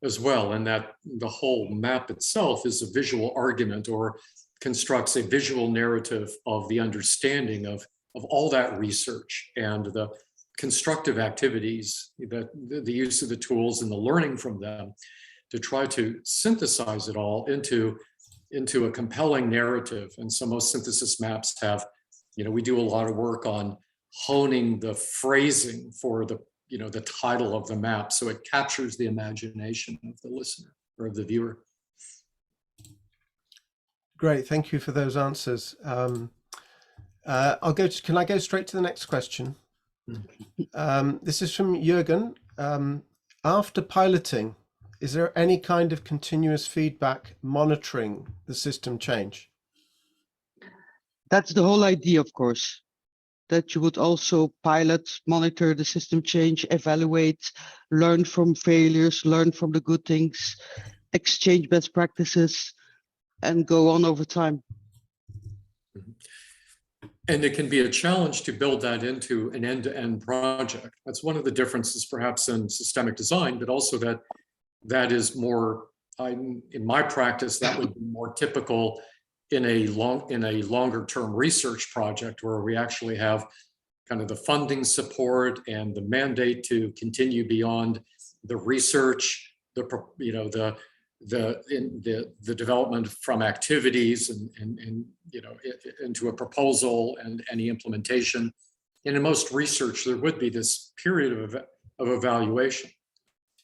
as well, and that the whole map itself is a visual argument or constructs a visual narrative of the understanding of all that research and the constructive activities, that the use of the tools and the learning from them, to try to synthesize it all into a compelling narrative. And so most synthesis maps have, we do a lot of work on honing the phrasing for the title of the map, so it captures the imagination of the listener or of the viewer. Great, thank you for those answers. Can I go straight to the next question? This is from Jürgen. After piloting, is there any kind of continuous feedback monitoring the system change? That's the whole idea, of course, that you would also pilot, monitor the system change, evaluate, learn from failures, learn from the good things, exchange best practices, and go on over time. And it can be a challenge to build that into an end-to-end project. That's one of the differences perhaps in systemic design, but also that is more, in my practice, that would be more typical in a longer term research project, where we actually have kind of the funding support and the mandate to continue beyond the research, the development from activities and into a proposal and any implementation. And in most research, there would be this period of evaluation.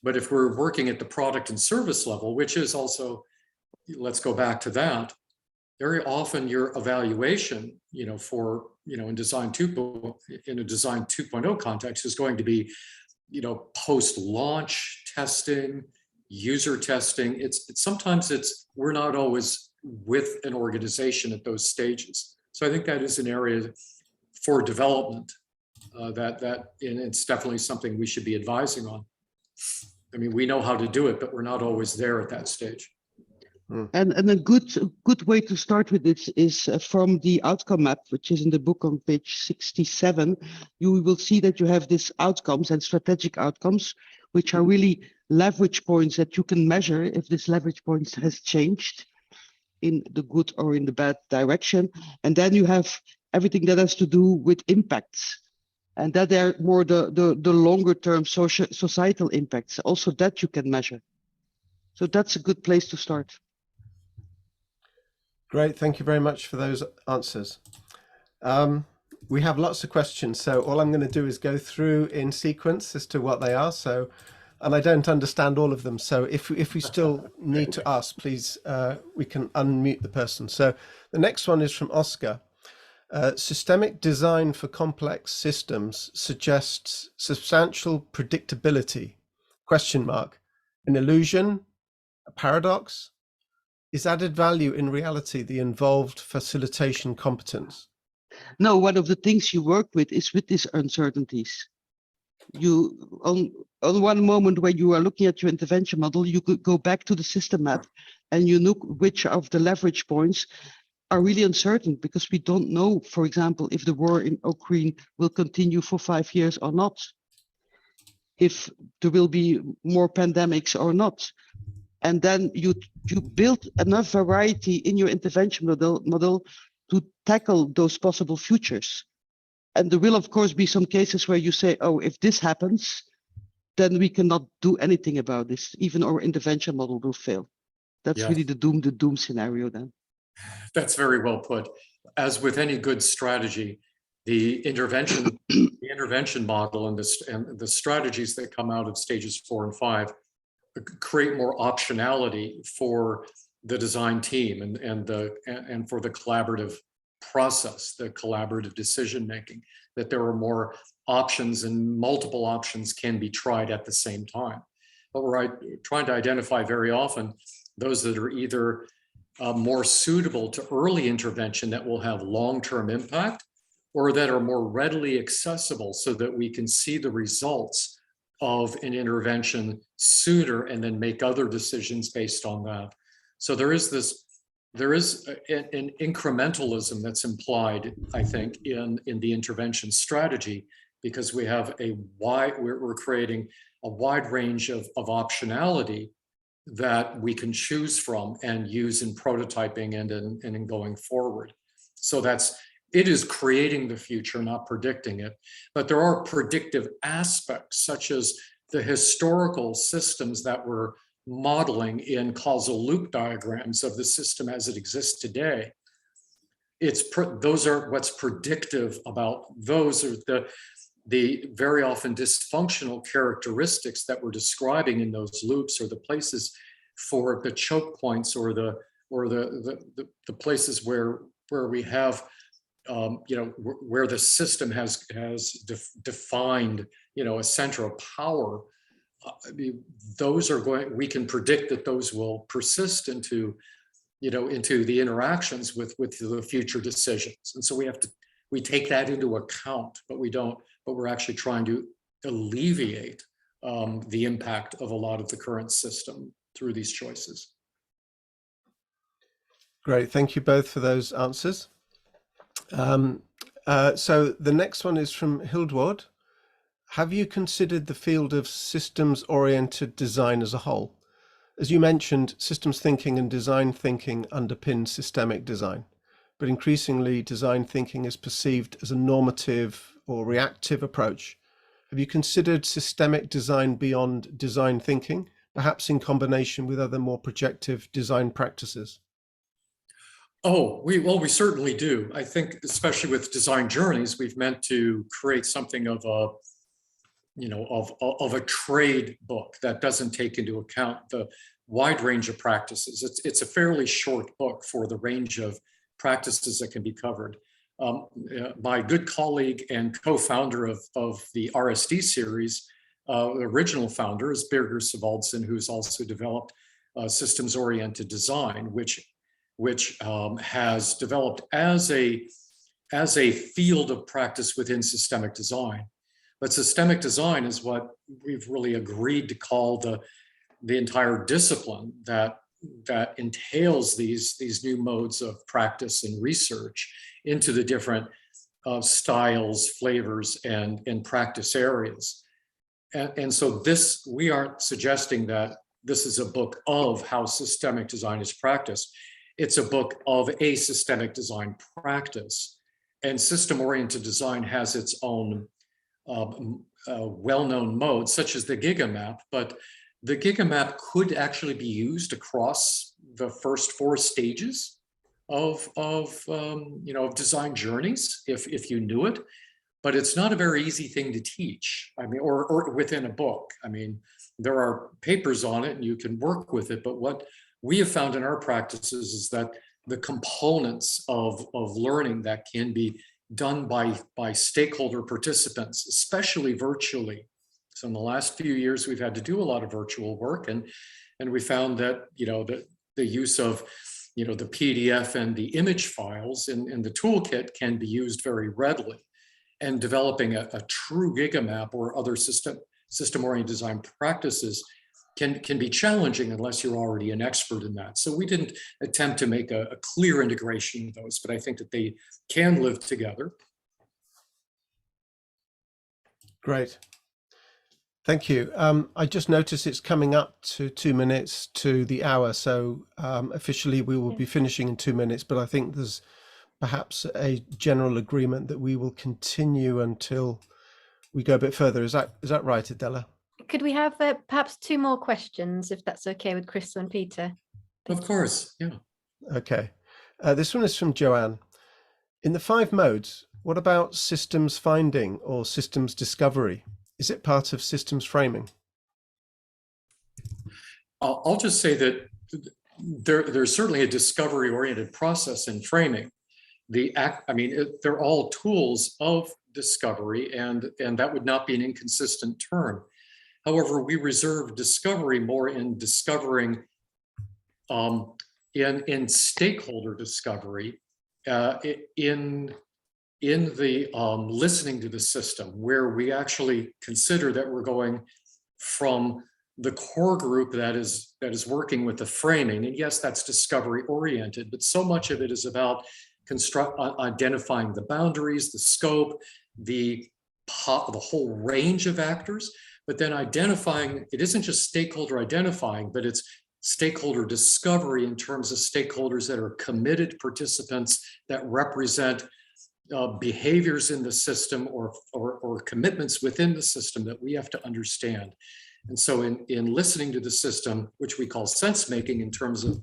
But if we're working at the product and service level, which is also, let's go back to that, very often your evaluation, in design 2.0, in a design 2.0 context, is going to be, post-launch testing, user testing. Sometimes we're not always with an organization at those stages. So I think that is an area for development and it's definitely something we should be advising on. I mean, we know how to do it, but we're not always there at that stage. And a good way to start with this is from the outcome map, which is in the book on page 67. You will see that you have these outcomes and strategic outcomes, which are really leverage points that you can measure if this leverage point has changed in the good or in the bad direction. And then you have everything that has to do with impacts, and that they're more the longer term societal impacts, also that you can measure. So that's a good place to start. Great, thank you very much for those answers. We have lots of questions, so all I'm going to do is go through in sequence as to what they are. And I don't understand all of them, so if we still need to ask, please, we can unmute the person. So the next one is from Oscar. Systemic design for complex systems suggests substantial predictability, ? An illusion, a paradox? Is added value in reality the involved facilitation competence? No, one of the things you work with is with these uncertainties. You on one moment when you are looking at your intervention model, you could go back to the system map and you look which of the leverage points are really uncertain, because we don't know, for example, if the war in Ukraine will continue for 5 years or not, if there will be more pandemics or not. And then you build enough variety in your intervention model to tackle those possible futures. And there will, of course, be some cases where you say, oh, if this happens, then we cannot do anything about this. Even our intervention model will fail. That's really the doom scenario then. That's very well put. As with any good strategy, the intervention model and the strategies that come out of stages 4 and 5 create more optionality for the design team and for the collaborative process, the collaborative decision making, that there are more options and multiple options can be tried at the same time. But we're trying to identify very often those that are either more suitable to early intervention that will have long-term impact, or that are more readily accessible so that we can see the results of an intervention sooner and then make other decisions based on that. So there is an incrementalism that's implied, I think, in the intervention strategy, because we have we're creating a wide range of optionality that we can choose from and use in prototyping and in going forward. So it is creating the future, not predicting it. But there are predictive aspects, such as the historical systems that we're modeling in causal loop diagrams of the system as it exists today. Those are what's predictive about those are the very often dysfunctional characteristics that we're describing in those loops, or the places for the choke points, or the places where we have where the system has defined a center of power. Those are we can predict that those will persist into the interactions with the future decisions. And so we take that into account, but we're actually trying to alleviate the impact of a lot of the current system through these choices. Great, thank you both for those answers. So the next one is from Hildward. Have you considered the field of systems-oriented design as a whole? As you mentioned, systems thinking and design thinking underpin systemic design, but increasingly design thinking is perceived as a normative or reactive approach. Have you considered systemic design beyond design thinking, perhaps in combination with other more projective design practices? Oh, we certainly do. I think, especially with design journeys, we've meant to create something of a trade book that doesn't take into account the wide range of practices. It's a fairly short book for the range of practices that can be covered. My good colleague and co-founder of the RSD series, the original founder, is Birger Sevaldsen, who's also developed systems-oriented design, which has developed as a field of practice within systemic design. But systemic design is what we've really agreed to call the entire discipline that entails these new modes of practice and research into the different styles, flavors, and practice areas. And so we aren't suggesting that this is a book of how systemic design is practiced. It's a book of a systemic design practice. And system-oriented design has its own well-known modes, such as the gigamap, but the gigamap could actually be used across the first 4 stages of design journeys if you knew it. But it's not a very easy thing to teach. I mean, or within a book. I mean, there are papers on it and you can work with it, but what we have found in our practices is that the components of learning that can be done by stakeholder participants, especially virtually. So in the last few years, we've had to do a lot of virtual work, and we found that the use of the PDF and the image files in the toolkit can be used very readily. And developing a true gigamap or other system-oriented design practices can be challenging unless you're already an expert in that. So we didn't attempt to make a clear integration of those, but I think that they can live together. Great. Thank you. I just noticed it's coming up to 2 minutes to the hour. So officially we will be finishing in 2 minutes, but I think there's perhaps a general agreement that we will continue until we go a bit further. Is that right, Adela? Could we have perhaps 2 more questions, if that's okay with Kristel and Peter? Of course, yeah. Okay. This one is from Joanne. In the 5 modes, what about systems finding or systems discovery? Is it part of systems framing? I'll just say that there's certainly a discovery-oriented process in framing. They're all tools of discovery, and that would not be an inconsistent term. However, we reserve discovery more in discovering, in stakeholder discovery, in in the listening to the system, where we actually consider that we're going from the core group that is working with the framing, and yes, that's discovery oriented, but so much of it is about identifying the boundaries, the scope, the whole range of actors, but then identifying, it isn't just stakeholder identifying, but it's stakeholder discovery in terms of stakeholders that are committed participants that represent behaviors in the system or commitments within the system that we have to understand. And so in listening to the system, which we call sense making in terms of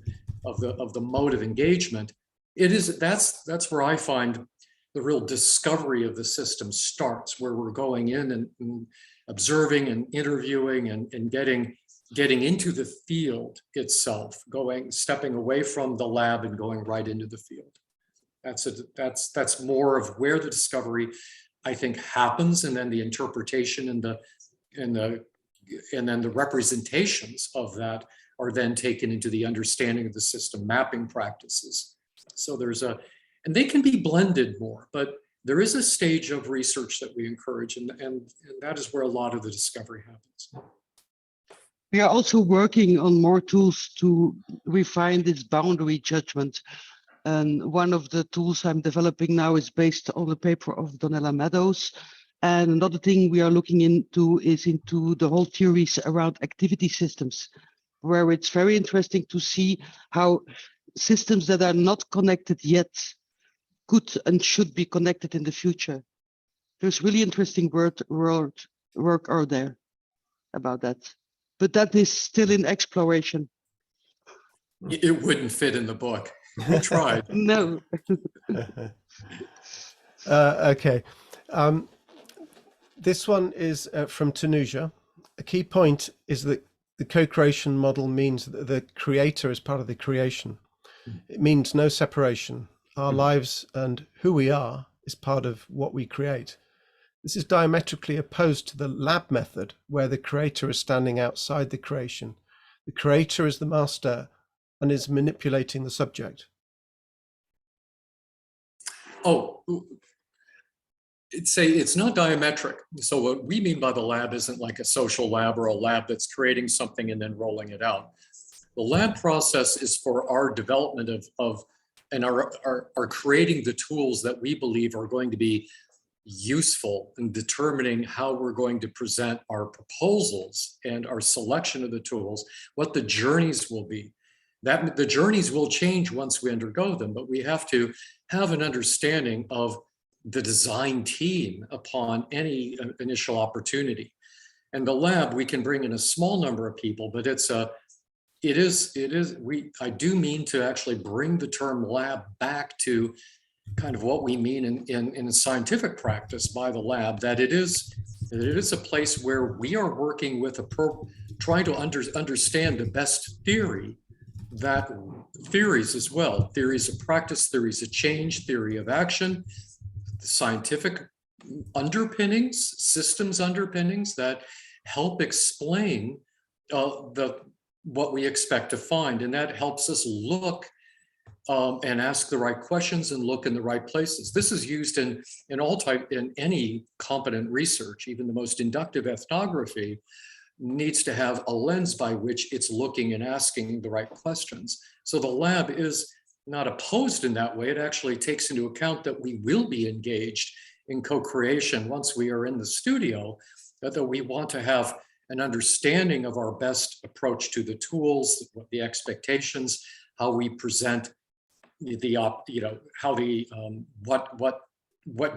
the mode of engagement, that's where I find the real discovery of the system starts, where we're going in and observing and interviewing and getting into the field itself, stepping away from the lab and going right into the field. That's more of where the discovery, I think, happens, and then the interpretation and then the representations of that are then taken into the understanding of the system mapping practices. So and they can be blended more, but there is a stage of research that we encourage, and that is where a lot of the discovery happens. We are also working on more tools to refine this boundary judgment. And one of the tools I'm developing now is based on the paper of Donella Meadows. And another thing we are looking into is into the whole theories around activity systems, where it's very interesting to see how systems that are not connected yet could and should be connected in the future. There's really interesting work out there about that, but that is still in exploration. It wouldn't fit in the book. We tried. No. Okay. This one is from Tanuja. A key point is that the co-creation model means that the creator is part of the creation. It means no separation. Our lives and who we are is part of what we create. This is diametrically opposed to the lab method, where the creator is standing outside the creation. The creator is the master and is manipulating the subject. Oh, it's not diametric. So what we mean by the lab isn't like a social lab or a lab that's creating something and then rolling it out. The lab process is for our development and our creating the tools that we believe are going to be useful in determining how we're going to present our proposals and our selection of the tools, what the journeys will be. That the journeys will change once we undergo them, but we have to have an understanding of the design team upon any initial opportunity. And the lab, we can bring in a small number of people, but I do mean to actually bring the term lab back to kind of what we mean in scientific practice by the lab, that it is a place where we are working with trying to understand the best theories as well, theories of practice, theories of change, theory of action, scientific underpinnings, systems underpinnings that help explain what we expect to find. And that helps us look and ask the right questions and look in the right places. This is used in any competent research. Even the most inductive ethnography needs to have a lens by which it's looking and asking the right questions. So the lab is not opposed in that way. It actually takes into account that we will be engaged in co-creation once we are in the studio, that we want to have an understanding of our best approach to the tools, the expectations, how we present what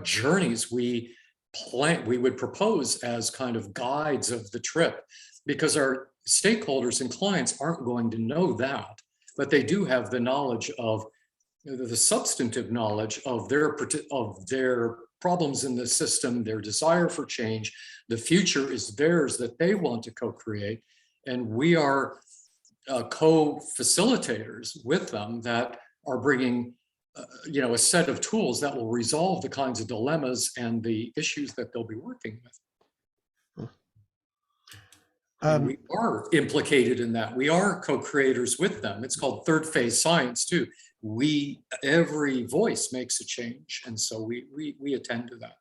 journeys we would propose as kind of guides of the trip, because our stakeholders and clients aren't going to know that, but they do have the knowledge of the substantive knowledge of their problems in the system, their desire for change. The future is theirs that they want to co-create, and we are co-facilitators with them that are bringing a set of tools that will resolve the kinds of dilemmas and the issues that they'll be working with. And we are implicated in that. We are co-creators with them. It's called third phase science too. every voice makes a change. And so we attend to that.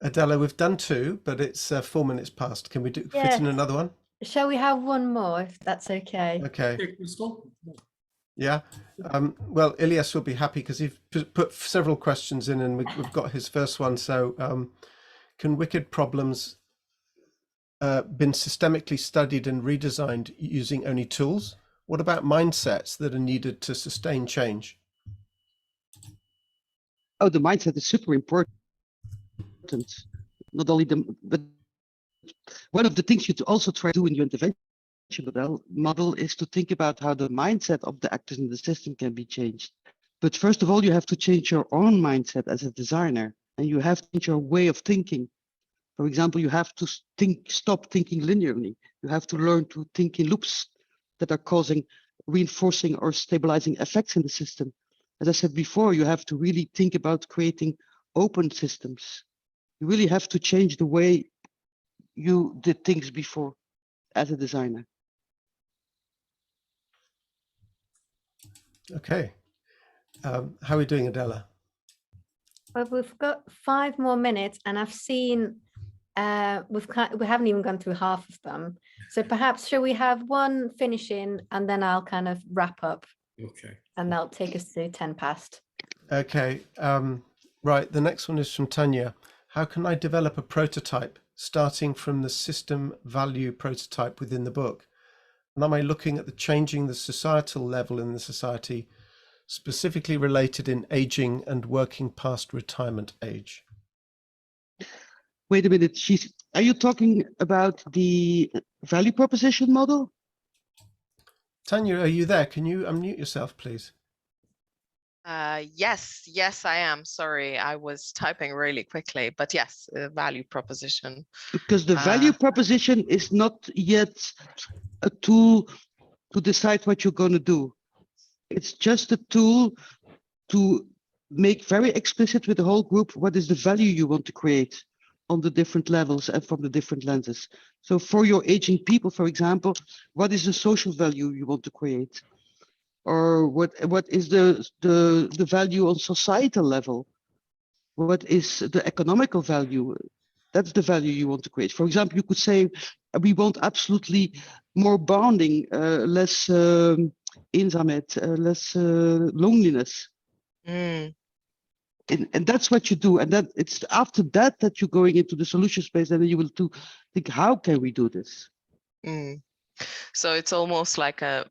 Adela, we've done 2, but it's 4 minutes past. Can we fit in another one? Shall we have one more, if that's okay? Okay. Okay, Kristel? Yeah. Well, Ilias will be happy because he's put several questions in, and we've got his first one. So, can wicked problems been systemically studied and redesigned using only tools? What about mindsets that are needed to sustain change? Oh, the mindset is super important. Not only but one of the things you also try to do in your intervention model is to think about how the mindset of the actors in the system can be changed. But first of all, you have to change your own mindset as a designer, and you have to change your way of thinking. For example, you have to stop thinking linearly. You have to learn to think in loops that are causing reinforcing or stabilizing effects in the system. As I said before, you have to really think about creating open systems. You really have to change the way you did things before as a designer. Okay. How are we doing, Adela? Well, we've got 5 more minutes, and I've seen we haven't even gone through half of them. So perhaps shall we have one finishing, and then I'll kind of wrap up. Okay. And that'll take us to 10 past. Okay. Right. The next one is from Tanya. How can I develop a prototype starting from the system value prototype within the book? And am I looking at changing the societal level in the society, specifically related in aging and working past retirement age? Wait a minute, are you talking about the value proposition model? Tanya, are you there? Can you unmute yourself, please? Yes, I am. Sorry, I was typing really quickly, but yes, value proposition. Because the value proposition is not yet a tool to decide what you're going to do. It's just a tool to make very explicit with the whole group what is the value you want to create on the different levels and from the different lenses. So for your aging people, for example, what is the social value you want to create? Or what is the value on societal level? What is the economical value? That's the value you want to create. For example, you could say we want absolutely more bonding, less eenzaamheid, less loneliness. Mm. And that's what you do. And then it's after that that you're going into the solution space, and then you will think, how can we do this? Mm. So it's almost like an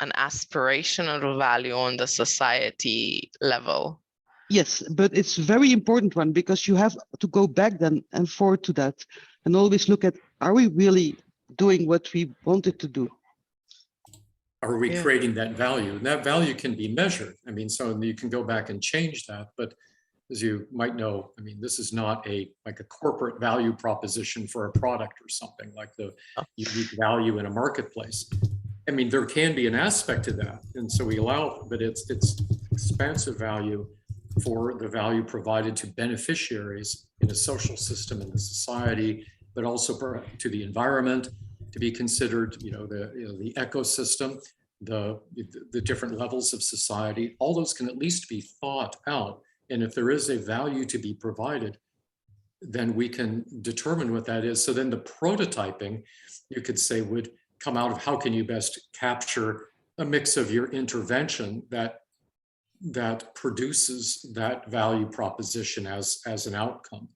aspirational value on the society level. Yes, but it's a very important one, because you have to go back then and forward to that and always look at, are we really doing what we wanted to do? Are we creating that value? And that value can be measured. I mean, so you can go back and change that. But as you might know, I mean, this is not like a corporate value proposition for a product or something like the unique value in a marketplace. I mean, there can be an aspect to that. And so we allow, but it's expansive value for the value provided to beneficiaries in a social system in the society, but also to the environment, to be considered, the ecosystem, the different levels of society. All those can at least be thought out. And if there is a value to be provided, then we can determine what that is. So then the prototyping, you could say, would come out of how can you best capture a mix of your intervention that produces that value proposition as an outcome.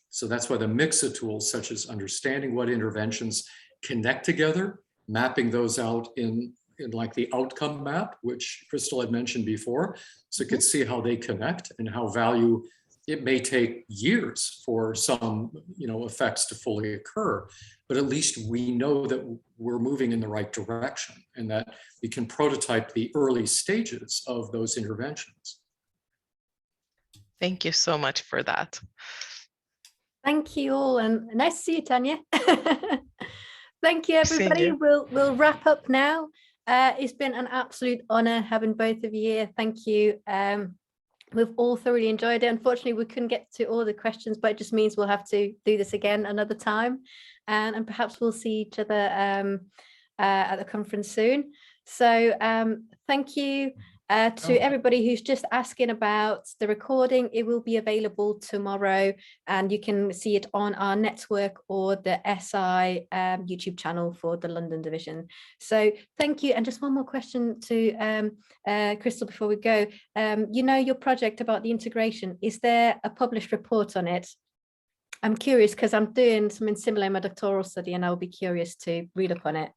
So that's why the mix of tools, such as understanding what interventions connect together, mapping those out in like the outcome map, which Kristel had mentioned before. So you could see how they connect and how value, it may take years for some, effects to fully occur, but at least we know that we're moving in the right direction and that we can prototype the early stages of those interventions. Thank you so much for that. Thank you all, and nice to see you, Tanya. Thank you, everybody. You. We'll wrap up now. It's been an absolute honor having both of you here. Thank you. We've all thoroughly enjoyed it. Unfortunately, we couldn't get to all the questions, but it just means we'll have to do this again another time, and perhaps we'll see each other at the conference soon. So Thank you to Okay. everybody who's just asking about the recording. It will be available tomorrow, and you can see it on our network or the SI YouTube channel for the London division. So thank you. And just one more question to Kristel before we go. You know, your project about the integration, is there a published report on it? I'm curious because I'm doing something similar in my doctoral study, and I'll be curious to read up on it.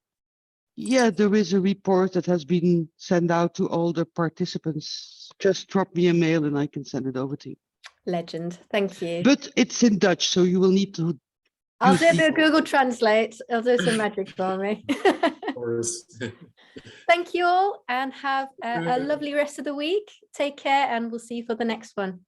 Yeah, there is a report that has been sent out to all the participants. Just drop me a mail and I can send it over to you. Legend. Thank you. But it's in Dutch, so you will need to. I'll use do the- the Google Translate. I'll do some magic for me. Thank you all, and have a lovely rest of the week. Take care, and we'll see you for the next one.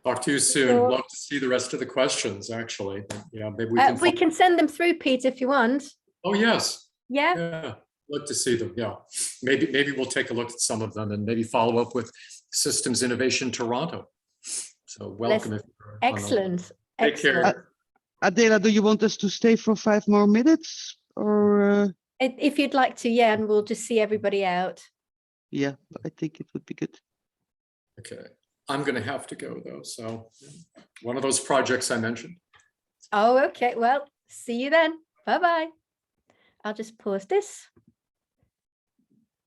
Talk to you soon. Sure. Love to see the rest of the questions, actually. Yeah, maybe We can send them through, Pete, if you want. Oh, yes. Yeah. Yeah. Love to see them. Yeah. Maybe we'll take a look at some of them and maybe follow up with Systems Innovation Toronto. So welcome. Excellent. Take care. Excellent. Adela, do you want us to stay for 5 more minutes? Or If you'd like to, yeah, and we'll just see everybody out. yeah, I think it would be good. Okay. I'm going to have to go, though. So one of those projects I mentioned. Oh, okay. Well, see you then. Bye-bye. I'll just pause this.